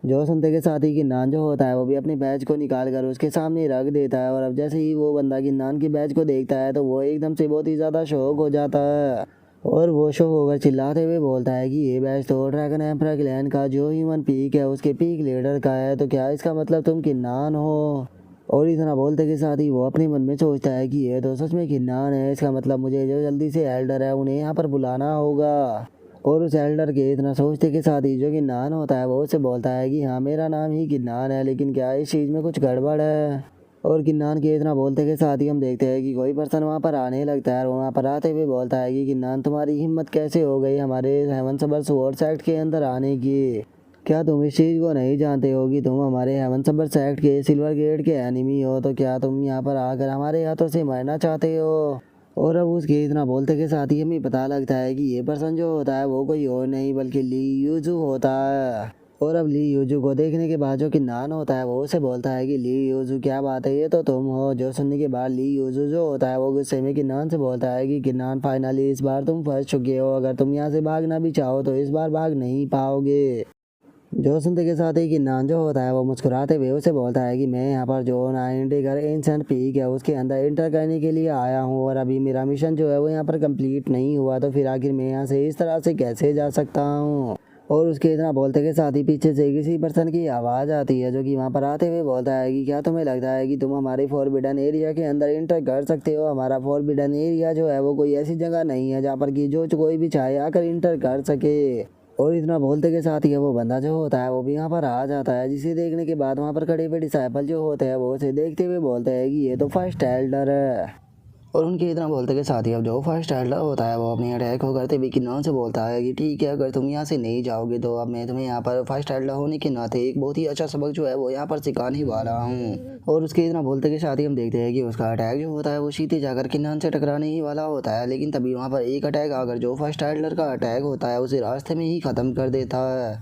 जो सुनते के साथ ही किन्नान जो होता है वो भी अपने बैच को निकाल कर उसके सामने रख देता है, और अब जैसे ही वो बंदा किन्नान के बैच को देखता है तो वो एकदम से बहुत ही ज़्यादा शौक हो जाता है, और वो शौक होकर चिल्लाते हुए बोलता है कि ये बैच तो ड्रैगन एम्परर क्लैन का जो ह्यूमन पीक है उसके पीक लीडर का है, तो क्या इसका मतलब तुम किन्नान हो। और इतना बोलते के साथ ही वो अपने मन में सोचता है कि ये तो सच में किन्नान है, इसका मतलब मुझे जो जल्दी से एल्डर है उन्हें यहाँ पर बुलाना होगा। और उस एल्डर के इतना सोचते के साथ ही जो किन्नान होता है वो उससे बोलता है कि हाँ, मेरा नाम ही किन्नान है, लेकिन क्या इस चीज़ में कुछ गड़बड़ है। और किन्नान के इतना बोलते के साथ ही हम देखते हैं कि कोई पर्सन वहाँ पर आने लगता है, और वहाँ पर आते हुए बोलता है कि किन्नान, तुम्हारी हिम्मत कैसे हो गई हमारे हेवन सबर स्वॉर्ड सेक्ट के अंदर आने की। क्या तुम इस चीज़ को नहीं जानते हो कि तुम हमारे हेवन सबर सेक्ट के सिल्वर ग्रेड के एनिमी हो, तो क्या तुम यहाँ पर आकर हमारे हाथों से मरना चाहते हो। और अब उसके इतना बोलते के साथ ही हमें पता लगता है कि ये पर्सन जो होता है वो कोई और नहीं बल्कि ली यूजू होता है। और अब ली यूजू को देखने के बाद जो किन्नान होता है वो उसे बोलता है कि ली यूजू, क्या बात है, ये तो तुम हो। जो सुनने के बाद ली यूजू जो होता है वो गुस्से में किन्नान से बोलता है कि किन्नान, फाइनली इस बार तुम फंस चुके हो, अगर तुम यहाँ से भागना भी चाहो तो इस बार भाग नहीं पाओगे। जो सुनते के साथ ही किन्नान जो होता है वो मुस्कुराते हुए उसे बोलता है कि मैं यहाँ पर जो 90 घर एंशिएंट पीक है उसके अंदर एंटर करने के लिए आया हूँ, और अभी मेरा मिशन जो है वो यहाँ पर कंप्लीट नहीं हुआ, तो फिर आखिर मैं यहाँ से इस तरह से कैसे जा सकता हूँ। और उसके इतना बोलते के साथ ही पीछे से किसी पर्सन की आवाज़ आती है जो कि वहाँ पर आते हुए बोलता है कि क्या तुम्हें लगता है कि तुम हमारे फॉरबिडन एरिया के अंदर एंटर कर सकते हो। हमारा फॉरबिडन एरिया जो है वो कोई ऐसी जगह नहीं है जहाँ पर कि जो कोई भी चाहे आकर एंटर कर सके। और इतना बोलते के साथ ही वो बंदा जो होता है वो भी यहाँ पर आ जाता है, जिसे देखने के बाद वहाँ पर खड़े हुए डिसाइपल जो होते हैं वो उसे देखते हुए बोलते हैं कि ये तो फर्स्ट एल्डर है। और उनके इतना बोलते के साथ ही अब जो फर्स्ट एल्डर होता है वो अपनी अटैक को करते हुए किन्नान से बोलता है कि ठीक है, अगर तुम यहाँ से नहीं जाओगे तो अब मैं तुम्हें यहाँ पर फर्स्ट एल्डर होने के नाते एक बहुत ही अच्छा सबक जो है वो यहाँ पर सिखाने वाला हूँ। और उसके इतना बोलते के साथ ही हम देखते हैं कि उसका अटैक जो होता है वो सीधे जाकर किन्नान से टकराने ही वाला होता है, लेकिन तभी वहाँ पर एक अटैक आकर जो फर्स्ट एल्डर का अटैक होता है उसे रास्ते में ही ख़त्म कर देता है।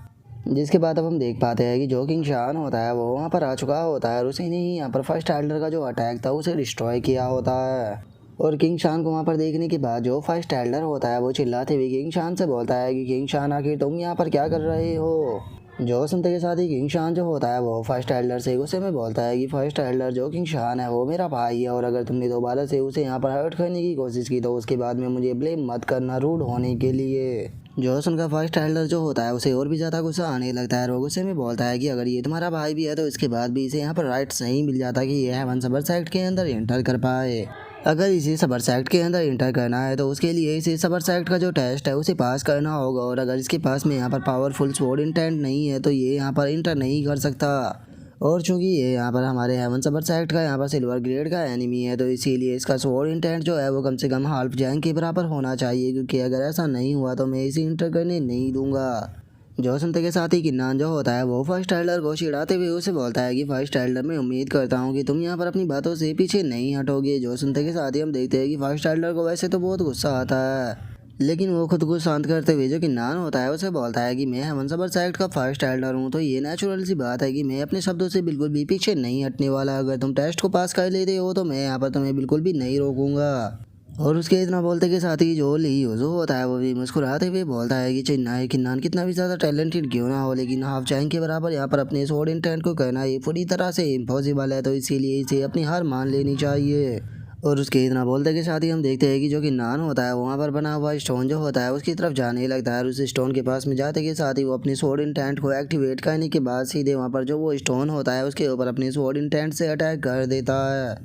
जिसके बाद अब हम देख पाते हैं कि जो किंग शान होता है वो वहाँ पर आ चुका होता है, और उसी ने ही यहाँ पर फर्स्ट एल्डर का जो अटैक था उसे डिस्ट्रॉय किया होता है। और किंग शान को वहाँ पर देखने के बाद जो फर्स्ट एल्डर होता है वो चिल्लाते हुए किंग शान से बोलता है कि किंग शान, आखिर तुम यहाँ पर क्या कर रहे हो। जो सुनते के साथ ही किंग शान जो होता है वो फर्स्ट एल्डर से गुस्से में बोलता है कि फर्स्ट एल्डर जो किंग शान है वो मेरा भाई है, और अगर तुमने दोबारा से उसे यहाँ पर हर्ट करने की कोशिश की तो उसके बाद में मुझे ब्लेम मत करना रूड होने के लिए। जोश उनका फर्स्ट टाइलर जो होता है उसे और भी ज़्यादा गुस्सा आने लगता है और वो गुस्से में बोलता है कि अगर ये तुम्हारा भाई भी है तो इसके बाद भी इसे यहाँ पर राइट्स नहीं मिल जाता कि ये हेवन सबर सेक्ट के अंदर एंटर कर पाए। अगर इसे सबर सेक्ट के अंदर इंटर करना है तो उसके लिए इसे सबर सेक्ट का जो टेस्ट है उसे पास करना होगा और अगर इसके पास में यहाँ पर पावरफुल स्वॉर्ड इंटेंट नहीं है तो ये यहाँ पर इंटर नहीं कर सकता। और चूंकि ये यहाँ पर हमारे हेवन सबर सेक्ट का यहाँ पर सिल्वर ग्रेड का एनिमी है तो इसीलिए इसका स्वॉर्ड इंटेंट जो है वो कम से कम हाल्फ जैंक के बराबर होना चाहिए, क्योंकि अगर ऐसा नहीं हुआ तो मैं इसे इंटर करने नहीं दूंगा। जो सुनते के साथ ही किन्नान जो होता है वो फर्स्ट टाइलर को चिढ़ाते हुए उसे बोलता है कि फर्स्ट टाइलर मैं उम्मीद करता हूँ कि तुम यहाँ पर अपनी बातों से पीछे नहीं हटोगे। जो सुनते के साथ ही हम देखते हैं कि फर्स्ट टाइलर को वैसे तो बहुत गुस्सा आता है, लेकिन वो खुद को शांत करते हुए जो किन्नान होता है उसे बोलता है कि मैं हेवन सबर सेक्ट का फर्स्ट टाइलर हूँ, तो ये नेचुरल सी बात है कि मैं अपने शब्दों से बिल्कुल भी पीछे नहीं हटने वाला। अगर तुम टेस्ट को पास कर लेते हो तो मैं यहाँ पर तुम्हें बिल्कुल भी नहीं रोकूंगा। और उसके इतना बोलते के साथ ही जो ली यूजो होता है वो भी मुस्कुराते हुए बोलता है कि चाहे किन्नान कितना भी ज़्यादा टैलेंटेड क्यों ना हो, लेकिन हाफ जैंक के बराबर यहाँ पर अपने स्वॉर्ड इंटेंट को कहना ये पूरी तरह से इम्पॉसिबल है, तो इसीलिए इसे अपनी हार मान लेनी चाहिए। और उसके इतना बोलते के साथ ही हम देखते हैं कि जो किन्नान होता है वहाँ पर बना हुआ स्टोन जो होता है उसकी तरफ जाने लगता है और उस स्टोन के पास में जाते के साथ ही वो अपनी स्वॉर्ड इंटेंट को एक्टिवेट करने के बाद सीधे वहाँ पर जो वो स्टोन होता है उसके ऊपर अपनी स्वॉर्ड इंटेंट से अटैक कर देता है।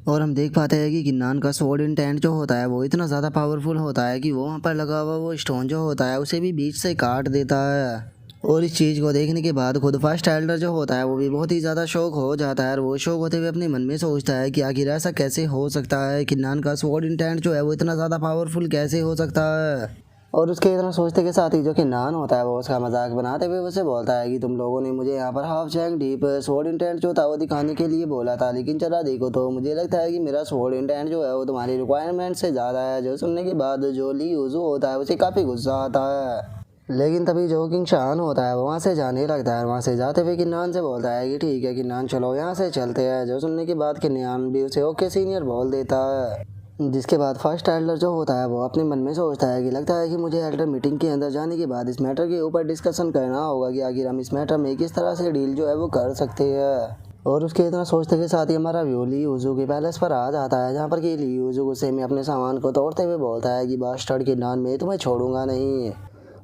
और हम देख पाते हैं कि किन्नान का स्वॉर्ड इंटेंट जो होता है वो इतना ज़्यादा पावरफुल होता है कि वो वहाँ पर लगा हुआ वो स्टोन जो होता है उसे भी बीच से काट देता है। और इस चीज़ को देखने के बाद खुद फर्स्ट टाइलर जो होता है वो भी बहुत ही ज़्यादा शौक हो जाता है और वो शौक होते हुए अपने मन में सोचता है कि आखिर ऐसा कैसे हो सकता है, किन्नान का स्वॉर्ड इंटेंट जो है वो इतना ज़्यादा पावरफुल कैसे हो सकता है। और उसके इतना सोचते के साथ ही जो किन्नान होता है वो उसका मजाक बनाते हुए उसे बोलता है कि तुम लोगों ने मुझे यहाँ पर हाफ जैंक डीप स्वॉर्ड इंटेंट जो था वो दिखाने के लिए बोला था, लेकिन चला देखो तो मुझे लगता है कि मेरा स्वॉर्ड इंटेंट जो है वो तुम्हारी रिक्वायरमेंट से ज़्यादा है। जो सुनने के बाद जो ली यूजू होता है उसे काफ़ी गुस्सा आता है, लेकिन तभी जो किंग शान होता है वो वहाँ से जाने लगता है। वहाँ से जाते हुए किन्नान से बोलता है कि ठीक है किन्नान चलो यहाँ से चलते हैं। जो सुनने के बाद किन्नान भी उसे ओके सीनियर बोल देता है। जिसके बाद फर्स्ट एल्डर जो होता है वो अपने मन में सोचता है कि लगता है कि मुझे एल्डर मीटिंग के अंदर जाने के बाद इस मैटर के ऊपर डिस्कशन करना होगा कि आखिर हम इस मैटर में किस तरह से डील जो है वो कर सकते हैं। और उसके इतना सोचते के साथ ही हमारा व्यू ली यूजू के पैलेस पर आ जाता है, जहाँ पर कि ली यूजू गुस्से में अपने सामान को तोड़ते हुए बोलता है कि बास्टर्ड के नान में तुम्हें छोड़ूंगा नहीं।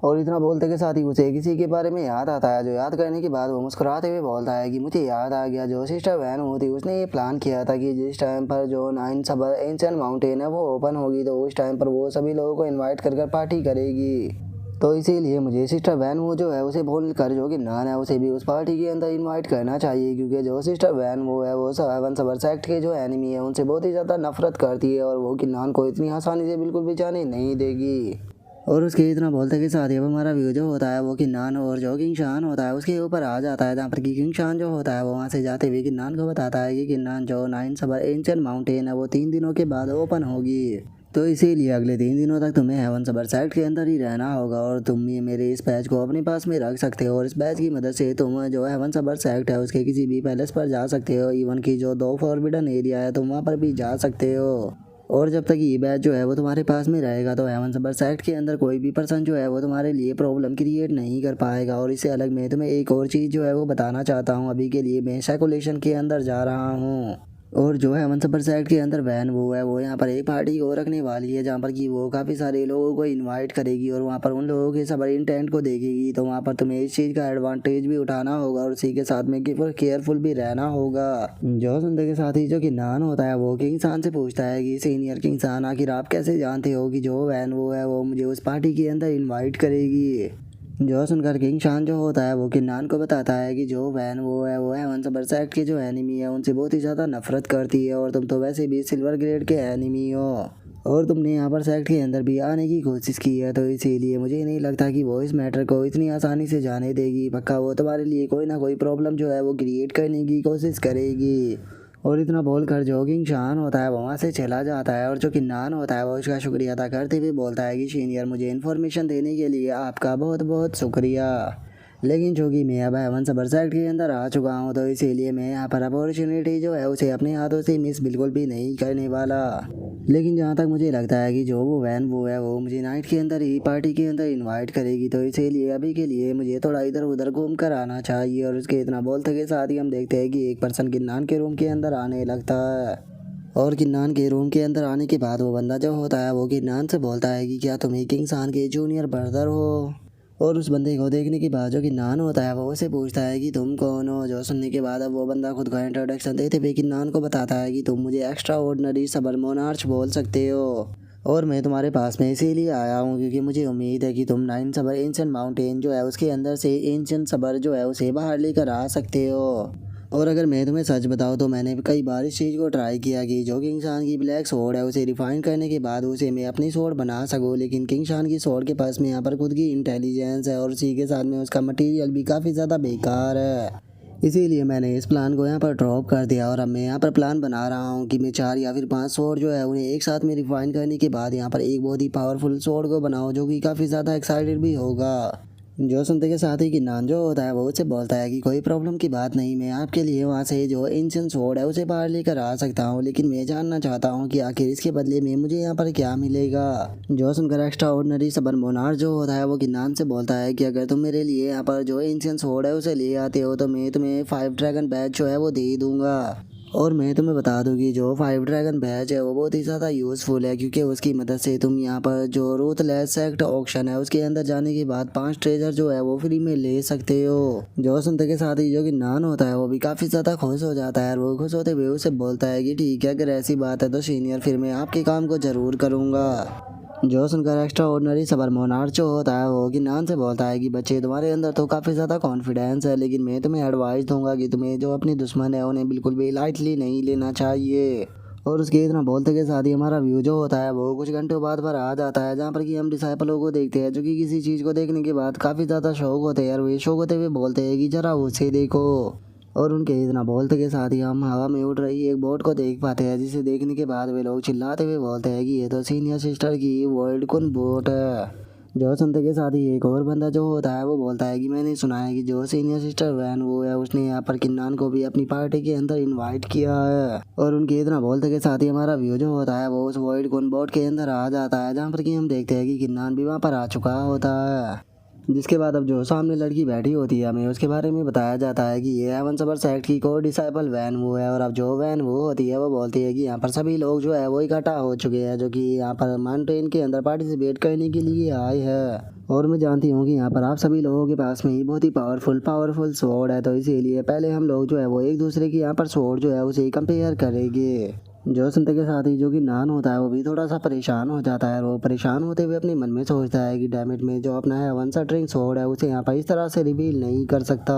और इतना बोलते के साथ ही उसे किसी के बारे में याद आता है, जो याद करने के बाद वो मुस्कुराते हुए बोलता है कि मुझे याद आ गया, जो सिस्टर वैन होती उसने ये प्लान किया था कि जिस टाइम पर जो 9 सबर एंशिएंट माउंटेन है वो ओपन होगी तो उस टाइम पर वो सभी लोगों को इनवाइट कर पार्टी करेगी। तो इसीलिए मुझे सिस्टर वैन वो जो है उसे बोल कर जो कि नान है उसे भी उस पार्टी के अंदर इनवाइट करना चाहिए, क्योंकि जो सिस्टर वैन वो है वो सेवन सबर सेक्ट के जो एनिमी है उनसे बहुत ही ज़्यादा नफरत करती है और वो कि नान को इतनी आसानी से बिल्कुल भी जाने नहीं देगी। और उसके इतना बोलते के साथ ही अब हमारा व्यू जो होता है वो किन्नान और जो किंग शान होता है उसके ऊपर आ जाता है, जहाँ पर कि किंग शान जो होता है वो वहाँ से जाते हुए किन्नान को बताता है कि किन्नान जो 9 सबर एंशिएंट माउंटेन है वो 3 दिनों के बाद ओपन होगी, तो इसीलिए अगले 3 दिनों तक तुम्हें हेवन सबर साइट के अंदर ही रहना होगा और तुम ये मेरे इस बैच को अपने पास में रख सकते हो और इस बैच की मदद से तुम जो हेवन सबर साइट है उसके किसी भी पैलेस पर जा सकते हो, इवन की जो 2 फॉरबिडन एरिया है तुम वहाँ पर भी जा सकते हो। और जब तक ये बैच जो है वो तुम्हारे पास में रहेगा तो हेवन सबर साइट के अंदर कोई भी पर्सन जो है वो तुम्हारे लिए प्रॉब्लम क्रिएट नहीं कर पाएगा। और इससे अलग मैं तुम्हें एक और चीज़ जो है वो बताना चाहता हूँ, अभी के लिए मैं स्पेकुलेशन के अंदर जा रहा हूँ और जो है हेवन सबर साइट के अंदर वैन वो है वो यहाँ पर एक पार्टी को रखने वाली है, जहाँ पर कि वो काफ़ी सारे लोगों को इनवाइट करेगी और वहाँ पर उन लोगों के सबर इंटेंट को देखेगी, तो वहाँ पर तुम्हें इस चीज़ का एडवांटेज भी उठाना होगा और उसी के साथ में केयरफुल भी रहना होगा। जो सुनते के साथ ही जो किन्नान होता है वो किंग सान से पूछता है कि सीनियर किंग सान आखिर आप कैसे जानते हो कि जो वैन वो है वो मुझे उस पार्टी के अंदर इन्वाइट करेगी। जो सुनकर किंग शान जो होता है वो किन्नान को बताता है कि जो वैन वो है हेवन सबर सेक्ट के जो एनिमी है उनसे बहुत ही ज़्यादा नफरत करती है और तुम तो वैसे भी सिल्वर ग्रेड के एनिमी हो और तुमने यहाँ पर सेक्ट के अंदर भी आने की कोशिश की है, तो इसीलिए मुझे नहीं लगता कि वो इस मैटर को इतनी आसानी से जाने देगी। पक्का वो तुम्हारे लिए कोई ना कोई प्रॉब्लम जो है वो क्रिएट करने की कोशिश करेगी। और इतना बोलकर जो किंग शान होता है वो वहाँ से चला जाता है और जो किन्नान होता है वो उसका शुक्रिया अदा करते हुए बोलता है कि सीनियर मुझे इन्फॉर्मेशन देने के लिए आपका बहुत बहुत शुक्रिया, लेकिन चूँकि मैं अब हेवन सबर साइट के अंदर आ चुका हूँ तो इसीलिए मैं यहाँ पर अपॉर्चुनिटी जो है उसे अपने हाथों से मिस बिल्कुल भी नहीं करने वाला। लेकिन जहाँ तक मुझे लगता है कि जो वो वैन वो है वो मुझे नाइट के अंदर ही पार्टी के अंदर इनवाइट करेगी, तो इसीलिए अभी के लिए मुझे थोड़ा इधर उधर घूम कर आना चाहिए। और उसके इतना बोलते के साथ ही हम देखते हैं कि एक पर्सन किन्नान के रूम के अंदर आने लगता है। और किन्नान के रूम के अंदर आने के बाद वो बंदा जो होता है वो किन्नान से बोलता है कि क्या तुम ही किंग सान के जूनियर ब्रदर हो। और उस बंदे को देखने के बाद जो किन्नान होता है वो उसे पूछता है कि तुम कौन हो। जो सुनने के बाद अब वो बंदा खुद का इंट्रोडक्शन देते हुए किन्नान को बताता है कि तुम मुझे एक्स्ट्रा ऑर्डिनरी सबर मोनार्च बोल सकते हो और मैं तुम्हारे पास में इसीलिए आया हूँ क्योंकि मुझे उम्मीद है कि तुम नाइन सबर एंशिएंट माउंटेन जो है उसके अंदर से एंशिएंट सबर जो है उसे बाहर लेकर आ सकते हो। और अगर मैं तुम्हें सच बताऊँ तो मैंने कई बार इस चीज़ को ट्राई किया कि जो किंग शान की ब्लैक स्वॉर्ड है उसे रिफाइन करने के बाद उसे मैं अपनी स्वॉर्ड बना सकूँ, लेकिन किंग शान की स्वॉर्ड के पास में यहाँ पर खुद की इंटेलिजेंस है और उसी के साथ में उसका मटेरियल भी काफ़ी ज़्यादा बेकार है। इसीलिए मैंने इस प्लान को यहाँ पर ड्रॉप कर दिया और अब मैं यहाँ पर प्लान बना रहा हूँ कि मैं 4 या फिर 5 स्वॉर्ड जो है उन्हें एक साथ में रिफाइन करने के बाद यहाँ पर एक बहुत ही पावरफुल स्वॉर्ड को बनाओ जो कि काफ़ी ज़्यादा एक्साइटेड भी होगा। जो सुनते के साथ ही किन्नान जो होता है वो उससे बोलता है कि कोई प्रॉब्लम की बात नहीं, मैं आपके लिए वहाँ से जो एंशिएंट स्वॉर्ड है उसे बाहर लेकर आ सकता हूँ, लेकिन मैं जानना चाहता हूँ कि आखिर इसके बदले में मुझे यहाँ पर क्या मिलेगा। जो सुनकर एक्स्ट्रा ऑर्डिनरी सबर मोनार्च जो होता है वो किन्नान से बोलता है कि अगर तुम मेरे लिए यहाँ पर जो एंशिएंट स्वॉर्ड है उसे ले आते हो तो मैं तुम्हें 5 ड्रैगन बैच जो है वो दे दूंगा। और मैं तुम्हें बता दूं कि जो 5 ड्रैगन बैच है वो बहुत ही ज़्यादा यूज़फुल है क्योंकि उसकी मदद से तुम यहाँ पर जो रूथलेस सेक्ट ऑक्शन है उसके अंदर जाने के बाद 5 ट्रेजर जो है वो फ्री में ले सकते हो। जो सुनते के साथ ही जो कि नान होता है वो भी काफ़ी ज़्यादा खुश हो जाता है और वो खुश होते हुए उसे बोलता है कि ठीक है, अगर ऐसी बात है तो सीनियर फिर मैं आपके काम को ज़रूर करूँगा। जो सुनकर एक्स्ट्रा ऑर्डिनरी सबर मोनार्च जो होता है वो किन्नान से बोलता है कि बच्चे तुम्हारे अंदर तो काफ़ी ज़्यादा कॉन्फिडेंस है, लेकिन मैं तुम्हें एडवाइस दूंगा कि तुम्हें जो अपनी दुश्मन है उन्हें बिल्कुल भी लाइटली नहीं लेना चाहिए। और उसके इतना बोलते के साथ ही हमारा व्यू जो होता है वो कुछ घंटों बाद पर आ जाता है जहाँ पर कि हम डिसाइपलों को देखते हैं जो कि किसी चीज़ को देखने के बाद काफ़ी ज़्यादा शौक होते हैं और वे शौक होते हुए बोलते हैं कि जरा उसे देखो। और उनके इतना बोलते के साथ ही हम हवा में उड़ रही एक बोट को देख पाते हैं जिसे देखने के बाद वे लोग चिल्लाते हुए बोलते हैं कि ये तो सीनियर सिस्टर की वर्ल्ड कौन बोट है। जो सुनते के साथ ही एक और बंदा जो होता है वो बोलता है कि मैंने सुना है कि जो सीनियर सिस्टर वैन वो है उसने यहाँ पर किन्नान को भी अपनी पार्टी के अंदर इनवाइट किया है। और उनके इतना बोलते के साथ ही हमारा व्यू जो होता है वो उस वर्ल्ड कौन बोट के अंदर आ जाता है जहाँ पर कि हम देखते हैं कि किन्नान भी वहाँ पर आ चुका होता है। जिसके बाद अब जो सामने लड़की बैठी होती है हमें उसके बारे में बताया जाता है कि ये हेवन सबर सेक्ट की को डिसाइपल वैन वो है। और अब जो वैन वो होती है वो बोलती है कि यहाँ पर सभी लोग जो है वो इकट्ठा हो चुके हैं जो कि यहाँ पर माउंटेन के अंदर पार्टिसिपेट करने के लिए आए हैं। और मैं जानती हूँ कि यहाँ पर आप सभी लोगों के पास में ही बहुत ही पावरफुल स्वॉर्ड है, तो इसीलिए पहले हम लोग जो है वो एक दूसरे की यहाँ पर स्वॉर्ड जो है उसे कंपेयर करेंगे। जो सुनते के साथ ही जो कि नान होता है वो भी थोड़ा सा परेशान हो जाता है और वो परेशान होते हुए अपने मन में सोचता है कि डैमेट में जो अपना हेवन शटरिंग स्वॉर्ड है उसे यहाँ पर इस तरह से रिवील नहीं कर सकता,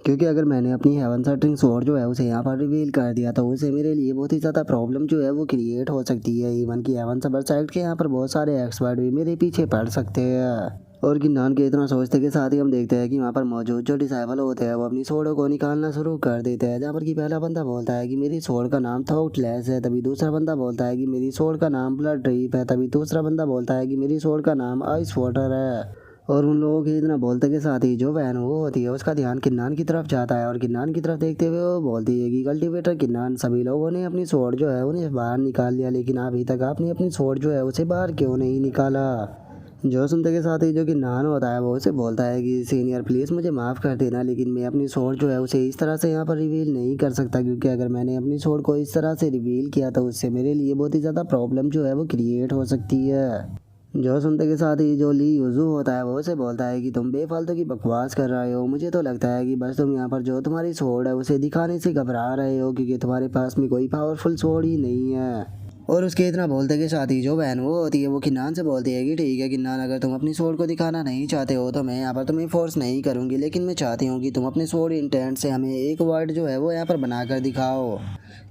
क्योंकि अगर मैंने अपनी हेवन शटरिंग स्वॉर्ड जो है उसे यहाँ पर रिवील कर दिया तो उसे मेरे लिए बहुत ही ज़्यादा प्रॉब्लम जो है वो क्रिएट हो सकती है। इवन कि हेवन सबर सेक्ट के यहाँ पर बहुत सारे एक्सपर्ट भी मेरे पीछे पड़ सकते हैं। और किन्नान के इतना सोचते के साथ ही हम देखते हैं कि वहाँ पर मौजूद जो डिसाइबल होते हैं वो अपनी सोर्ड को निकालना शुरू कर देते हैं, जहाँ पर कि पहला बंदा बोलता है कि मेरी सोर्ड का नाम थॉटलेस है, तभी दूसरा बंदा बोलता है कि मेरी सोर्ड का नाम ब्लड ड्रीप है, तभी दूसरा बंदा बोलता है कि मेरी सोर्ड का नाम आइस वाटर है। और उन लोगों के इतना बोलते के साथ ही जो वैन वो होती है उसका ध्यान किन्नान की तरफ जाता है और किन्नान की तरफ देखते हुए वो बोलती है कि कल्टीवेटर किन्नान, सभी लोगों ने अपनी सोर्ड जो है उन्हें बाहर निकाल लिया, लेकिन अभी तक आपने अपनी सोर्ड जो है उसे बाहर क्यों नहीं निकाला। जो सुनते के साथ ही जो कि नान होता है वो उसे बोलता है कि सीनियर प्लीज़ मुझे माफ़ कर देना, लेकिन मैं अपनी सोर्ड जो है उसे इस तरह से यहाँ पर रिवील नहीं कर सकता, क्योंकि अगर मैंने अपनी सोर्ड को इस तरह से रिवील किया तो उससे मेरे लिए बहुत ही ज़्यादा प्रॉब्लम जो है वो क्रिएट हो सकती है। जो सुनते के साथ ही जो ली यूजू होता है वो उसे बोलता है कि तुम बेफालतू की बकवास कर रहे हो, मुझे तो लगता है कि बस तुम यहाँ पर जो तुम्हारी सोर्ड है उसे दिखाने से घबरा रहे हो क्योंकि तुम्हारे पास में कोई पावरफुल सोर्ड ही नहीं है। और उसके इतना बोलते के साथ ही जो बहन वो होती है वो किन्नान से बोलती है कि ठीक है किन्नान, अगर तुम अपनी सोर्ड को दिखाना नहीं चाहते हो तो मैं यहाँ पर तुम्हें फोर्स नहीं करूँगी, लेकिन मैं चाहती हूँ कि तुम अपने सोर्ड इंटेंट से हमें एक वर्ड जो है वो यहाँ पर बनाकर दिखाओ,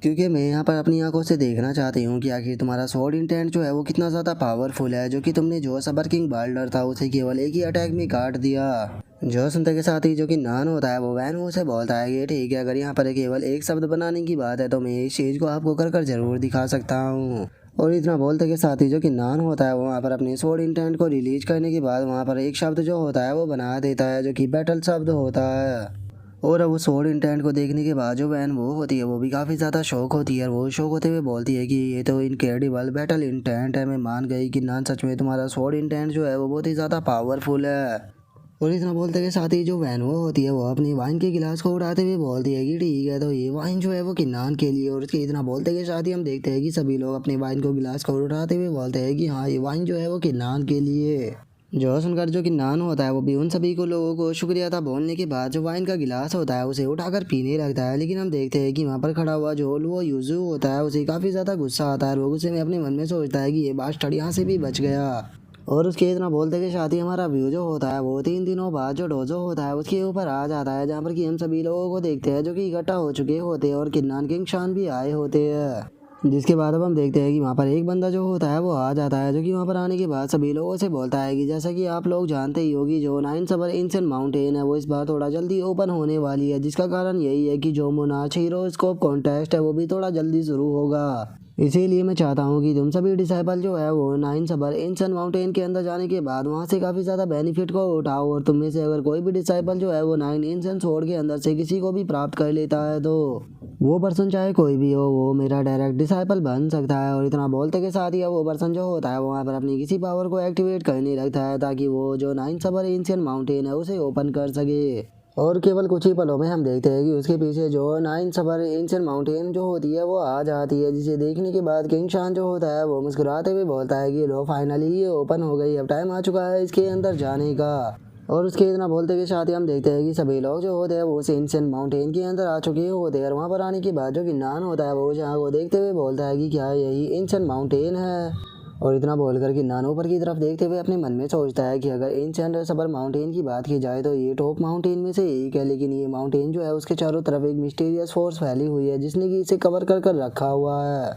क्योंकि मैं यहाँ पर अपनी आंखों से देखना चाहती हूँ कि आखिर तुम्हारा सोर्ड इंटेंट जो है वो कितना ज़्यादा पावरफुल है, जो कि तुमने जो सबर किंग बाल्डर था उसे केवल एक ही अटैक में काट दिया। जो सुनते के साथ ही जो कि नान होता है वो वैन वो से बोलता है कि ठीक है, अगर यहाँ पर केवल एक शब्द बनाने की बात है तो मैं इस चीज़ को आपको कर कर ज़रूर दिखा सकता हूँ। और इतना बोलते के साथ ही जो कि नान होता है वो वहाँ पर अपने सोर्ड इंटेंट को रिलीज करने के बाद वहाँ पर एक शब्द जो होता है वो बना देता है जो कि बैटल शब्द होता है। और अब वो सोर्ड इंटेंट को देखने के बाद जो वैन वो होती है वो भी काफ़ी ज़्यादा शौक होती है और वो शौक होते हुए बोलती है कि ये तो इनक्रेडिबल बैटल इंटेंट है, मैं मान गई कि नान सच में तुम्हारा सोर्ड इंटेंट जो है वो बहुत ही ज़्यादा पावरफुल है। और इतना बोलते के साथ ही जो वैनवा होती है वो अपनी वाइन के गिलास को उठाते हुए बोलती है कि ठीक है, तो ये वाइन जो है वो किन्नान के लिए। और उसके इतना बोलते के साथ ही हम देखते हैं कि सभी लोग अपनी वाइन को गिलास को उठाते हुए बोलते हैं कि हाँ, ये वाइन जो है वो किन्नान के लिए। जो सुनकर जो किन्नान होता है वो भी उन सभी को लोगों को शुक्रिया था बोलने के बाद जो वाइन का गिलास होता है उसे उठाकर पीने लगता है। लेकिन हम देखते हैं कि वहाँ पर खड़ा हुआ जो वो यूजू होता है उसे काफ़ी ज़्यादा गुस्सा आता है। वो गुस्से में अपने मन में सोचता है कि ये बास्टर्ड यहाँ से भी बच गया। और उसके इतना बोलते के साथ ही हमारा व्यू जो होता है वो 3 दिनों बाद जो डोजो होता है उसके ऊपर आ जाता है, जहाँ पर कि हम सभी लोगों को देखते हैं जो कि इकट्ठा हो चुके होते हैं और किन्नान किंग शान भी आए होते हैं। जिसके बाद अब हम देखते हैं कि वहाँ पर एक बंदा जो होता है वो आ जाता है, जो कि वहाँ पर आने के बाद सभी लोगों से बोलता है कि जैसा कि आप लोग जानते ही होगी जो 9 सबर एंशिएंट माउंटेन है वो इस बार थोड़ा जल्दी ओपन होने वाली है, जिसका कारण यही है कि जो मोनार्च हीरोस्कोप कॉन्टेस्ट है वो भी थोड़ा जल्दी शुरू होगा। इसीलिए मैं चाहता हूँ कि तुम सभी डिसाइपल जो है वो 9 सबर एंशिएंट माउंटेन के अंदर जाने के बाद वहाँ से काफ़ी ज़्यादा बेनिफिट को उठाओ। और तुम में से अगर कोई भी डिसाइपल जो है वो 9 एंशिएंट स्वॉर्ड के अंदर से किसी को भी प्राप्त कर लेता है तो वो पर्सन चाहे कोई भी हो वो मेरा डायरेक्ट डिसाइपल बन सकता है। और इतना बोलते के साथ ही वो पर्सन जो होता है वहाँ पर अपनी किसी पावर को एक्टिवेट करने लगता है ताकि वो जो 9 सबर एंशिएंट माउंटेन है उसे ओपन कर सके। और केवल कुछ ही पलों में हम देखते हैं कि उसके पीछे जो 9 सबर एंशिएंट माउंटेन जो होती है वो आ जाती है, जिसे देखने के बाद किंग शान जो होता है वो मुस्कुराते हुए बोलता है कि लो फाइनली ये ओपन हो गई, अब टाइम आ चुका है इसके अंदर जाने का। और उसके इतना बोलते के साथ ही हम देखते हैं कि सभी लोग जो होते हैं वो उस एंशिएंट माउंटेन के अंदर आ चुके होते हैं। और वहाँ पर आने के बाद जो किन्नान होता है वो जहाँ को देखते हुए बोलता है कि क्या यही एंशिएंट माउंटेन है। और इतना बोलकर किन्नान ऊपर की तरफ देखते हुए अपने मन में सोचता है कि अगर एंशिएंट सबर माउंटेन की बात की जाए तो ये टॉप माउंटेन में से एक है, लेकिन ये माउंटेन जो है उसके चारों तरफ एक मिस्टीरियस फोर्स फैली हुई है जिसने कि इसे कवर कर कर रखा हुआ है।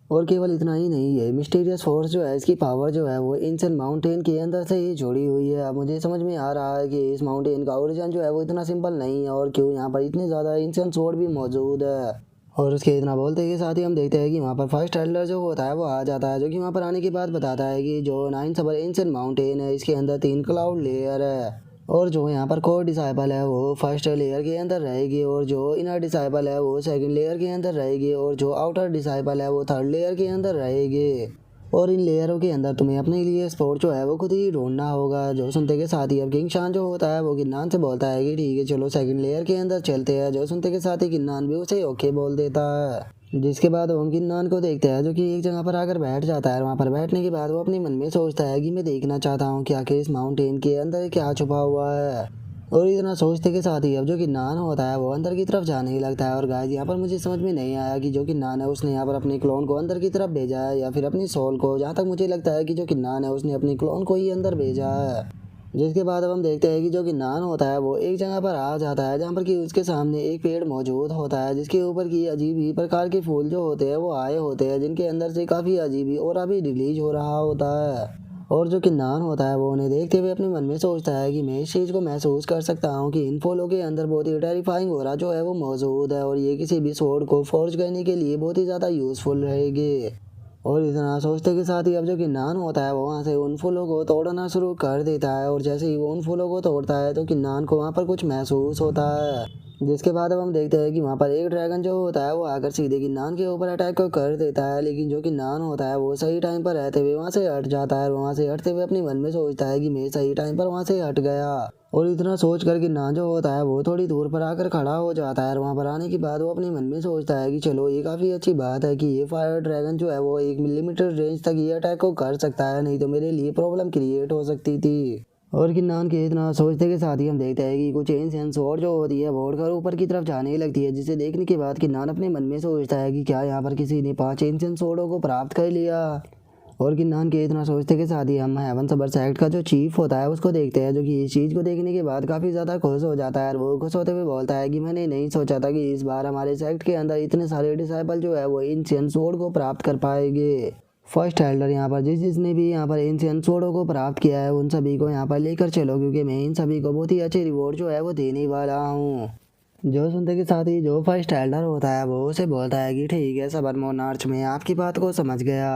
और केवल इतना ही नहीं है, मिस्टीरियस फोर्स जो है इसकी पावर जो है वो एंशिएंट माउंटेन के अंदर से ही जुड़ी हुई है। अब मुझे समझ में आ रहा है कि इस माउंटेन का ओरिजिन जो है वो इतना सिंपल नहीं है और क्यों यहाँ पर इतने ज़्यादा एंशिएंट स्वॉर्ड भी मौजूद है। और उसके इतना बोलते के साथ ही हम देखते हैं कि वहाँ पर फर्स्ट एल्डर जो होता है वो आ जाता है, जो कि वहाँ पर आने के बाद बताता है कि जो 9 सबर एंशिएंट माउंटेन है इसके अंदर 3 क्लाउड लेयर है। और जो यहाँ पर कोर डिसाइपल है वो फर्स्ट लेयर के अंदर रहेगी, और जो इनर डिसाइपल है वो सेकंड लेयर के अंदर रहेगी, और जो आउटर डिसाइपल है वो थर्ड लेयर के अंदर रहेगी। और इन लेयरों के अंदर तुम्हें अपने लिए स्पोर्ट जो है वो खुद ही ढूंढना होगा। जो सुनते के साथ ही अब किंग शान जो होता है वो किन्नान से बोलता है कि ठीक है चलो सेकंड लेयर के अंदर चलते हैं। जो सुनते के साथ ही किन्नान भी उसे ओके बोल देता है। जिसके बाद हम किन्नान को देखते हैं जो कि एक जगह पर आकर बैठ जाता है। वहाँ पर बैठने के बाद वो अपने मन में सोचता है कि मैं देखना चाहता हूँ कि आखिर इस माउंटेन के अंदर क्या छुपा हुआ है। और इतना सोचते के साथ ही अब जो किन्नान होता है वो अंदर की तरफ जाने ही लगता है। और गाइस यहाँ पर मुझे समझ में नहीं आया कि जो किन्नान है उसने यहाँ पर अपने क्लोन को अंदर की तरफ भेजा है या फिर अपनी सोल को। जहाँ तक मुझे लगता है कि जो किन्नान है उसने अपनी क्लोन को ही अंदर भेजा है। जिसके बाद अब हम देखते हैं कि जो किन्नान होता है वो एक जगह पर आ जाता है जहाँ पर कि उसके सामने एक पेड़ मौजूद होता है जिसके ऊपर की अजीब ही प्रकार के फूल जो होते हैं वो आए होते हैं, जिनके अंदर से काफ़ी अजीब ही और अभी रिलीज हो रहा होता है। और जो किन्नान होता है वो उन्हें देखते हुए अपने मन में सोचता है कि मैं इस चीज़ को महसूस कर सकता हूँ कि इन फूलों के अंदर बहुत ही टेरिफाइंग हो रहा जो है वो मौजूद है, और ये किसी भी स्वॉर्ड को फोर्ज करने के लिए बहुत ही ज़्यादा यूज़फुल रहेगी। और इतना सोचते के साथ ही अब जो किन्नान होता है वो वहाँ से उन फूलों को तोड़ना शुरू कर देता है। और जैसे ही वो उन फूलों को तोड़ता है तो किन्नान को वहाँ पर कुछ महसूस होता है। जिसके बाद अब हम देखते हैं कि वहाँ पर एक ड्रैगन जो होता है वो आकर सीधे किन्नान के ऊपर अटैक को कर देता है। लेकिन जो किन्नान होता है वो सही टाइम पर रहते हुए वहाँ से हट जाता है। वहाँ से हटते हुए अपने मन में सोचता है कि मैं सही टाइम पर वहाँ से हट गया। और इतना सोच कर किन्नान जो होता है वो थोड़ी दूर पर आकर खड़ा हो जाता है। और वहाँ पर आने के बाद वो अपने मन में सोचता है कि चलो ये काफ़ी अच्छी बात है कि ये फायर ड्रैगन जो है वो 1 मिलीमीटर रेंज तक ये अटैक को कर सकता है, नहीं तो मेरे लिए प्रॉब्लम क्रिएट हो सकती थी। और किन्नान के इतना सोचते के साथ ही हम देखते हैं कि कुछ एंशिएंट स्वॉर्ड जो होती है वो उड़कर ऊपर की तरफ जाने लगती है, जिसे देखने के बाद किन्नान अपने मन में सोचता है कि क्या यहाँ पर किसी ने 5 एंशिएंट स्वॉर्डों को प्राप्त कर लिया। और किन्नान के इतना सोचते के साथ ही हम हेवन सबर सेक्ट का जो चीफ होता है उसको देखते हैं, जो कि इस चीज़ को देखने के बाद काफ़ी ज़्यादा खुश हो जाता है। और वो खुश होते हुए बोलता है कि मैंने नहीं सोचा था कि इस बार हमारे सेक्ट के अंदर इतने सारे डिसाइपल जो है वो एंशिएंट स्वॉर्ड को प्राप्त कर पाएंगे। फर्स्ट एल्डर यहाँ पर जिसने भी यहाँ पर एंशिएंट स्वॉर्डों को प्राप्त किया है उन सभी को यहाँ पर लेकर चलो, क्योंकि मैं इन सभी को बहुत ही अच्छे रिवॉर्ड जो है वो देने वाला हूँ। जो सुनते के साथ ही जो फर्स्ट एल्डर होता है वो उसे बोलता है कि ठीक है सबर मोनार्च, में आपकी बात को समझ गया।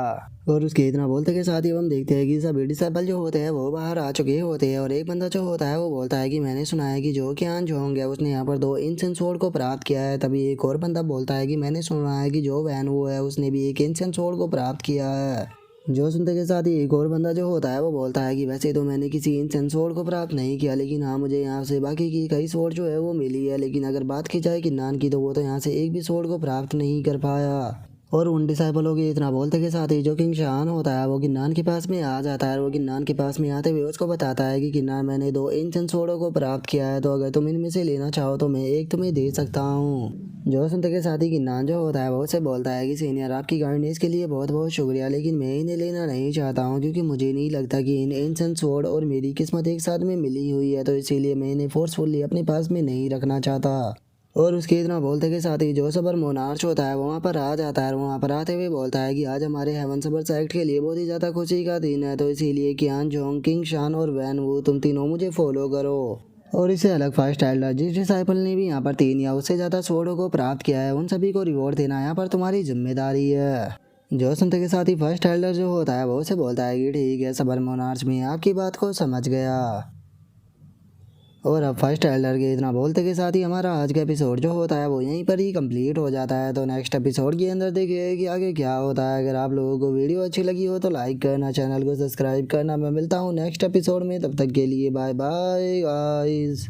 और उसके इतना बोलते के साथ ही हम देखते हैं कि सभी डिसेबल जो होते हैं वो बाहर आ चुके होते हैं। और एक बंदा जो होता है वो बोलता है कि मैंने सुना है कि जो कियान जोंग है उसने यहाँ पर 2 एंशिएंट स्वॉर्ड को प्राप्त किया है। तभी एक और बंदा बोलता है कि मैंने सुना है कि जो वैन वो है उसने भी एक एंशिएंट स्वॉर्ड को प्राप्त किया है। जो सुनते के साथ ही एक और बंदा जो होता है वो बोलता है कि वैसे तो मैंने किसी इंसान स्वॉर्ड को प्राप्त नहीं किया, लेकिन हाँ मुझे यहाँ से बाकी की कई स्वॉर्ड जो है वो मिली है, लेकिन अगर बात की जाए किन्नान की तो वो तो यहाँ से एक भी स्वॉर्ड को प्राप्त नहीं कर पाया। और उन डिसाइपलों के इतना बोलते के साथ ही जो किंग शान होता है वो किन्नान के पास में आ जाता है। वो किन्नान के पास में आते हुए उसको बताता है कि किन्नान मैंने दो एंशिएंट स्वॉर्डों को प्राप्त किया है, तो अगर तुम इनमें से लेना चाहो तो मैं एक तुम्हें दे सकता हूँ। जो सुनते के साथ ही किन्नान जो होता है वो उसे बोलता है कि सीनियर आपकी काइंडनेस के लिए बहुत बहुत शुक्रिया, लेकिन मैं इन्हें लेना नहीं चाहता हूँ क्योंकि मुझे नहीं लगता कि इन एंशिएंट स्वॉर्ड और मेरी किस्मत एक साथ में मिली हुई है, तो इसीलिए मैं इन्हें फोर्सफुली अपने पास में नहीं रखना चाहता। और उसके इतना बोलते के साथ ही जो सबर मोनार्च होता है वो वहाँ पर आ जाता है और वहाँ पर आते हुए बोलता है कि आज हमारे हेवन सबर सेक्ट के लिए बहुत ही ज़्यादा खुशी का दिन है, तो इसीलिए कियान जोंग, किंग शान और वैन वू तुम तीनों मुझे फॉलो करो। और इससे अलग फर्स्ट एल्डर जिस डिसाइपल ने भी यहाँ पर 3 या उससे ज़्यादा स्वॉर्डों को प्राप्त किया है उन सभी को रिवॉर्ड देना यहाँ पर तुम्हारी जिम्मेदारी है। जो सुनते के साथ ही फर्स्ट एल्डर जो होता है वो उसे बोलता है कि ठीक है सबर मोनार्च, में आपकी बात को समझ गया। और अब फर्स्ट एल्डर के इतना बोलते के साथ ही हमारा आज का एपिसोड जो होता है वो यहीं पर ही कंप्लीट हो जाता है। तो नेक्स्ट एपिसोड के अंदर देखिए कि आगे क्या होता है। अगर आप लोगों को वीडियो अच्छी लगी हो तो लाइक करना, चैनल को सब्सक्राइब करना। मैं मिलता हूँ नेक्स्ट एपिसोड में, तब तक के लिए बाय बाय गाइस।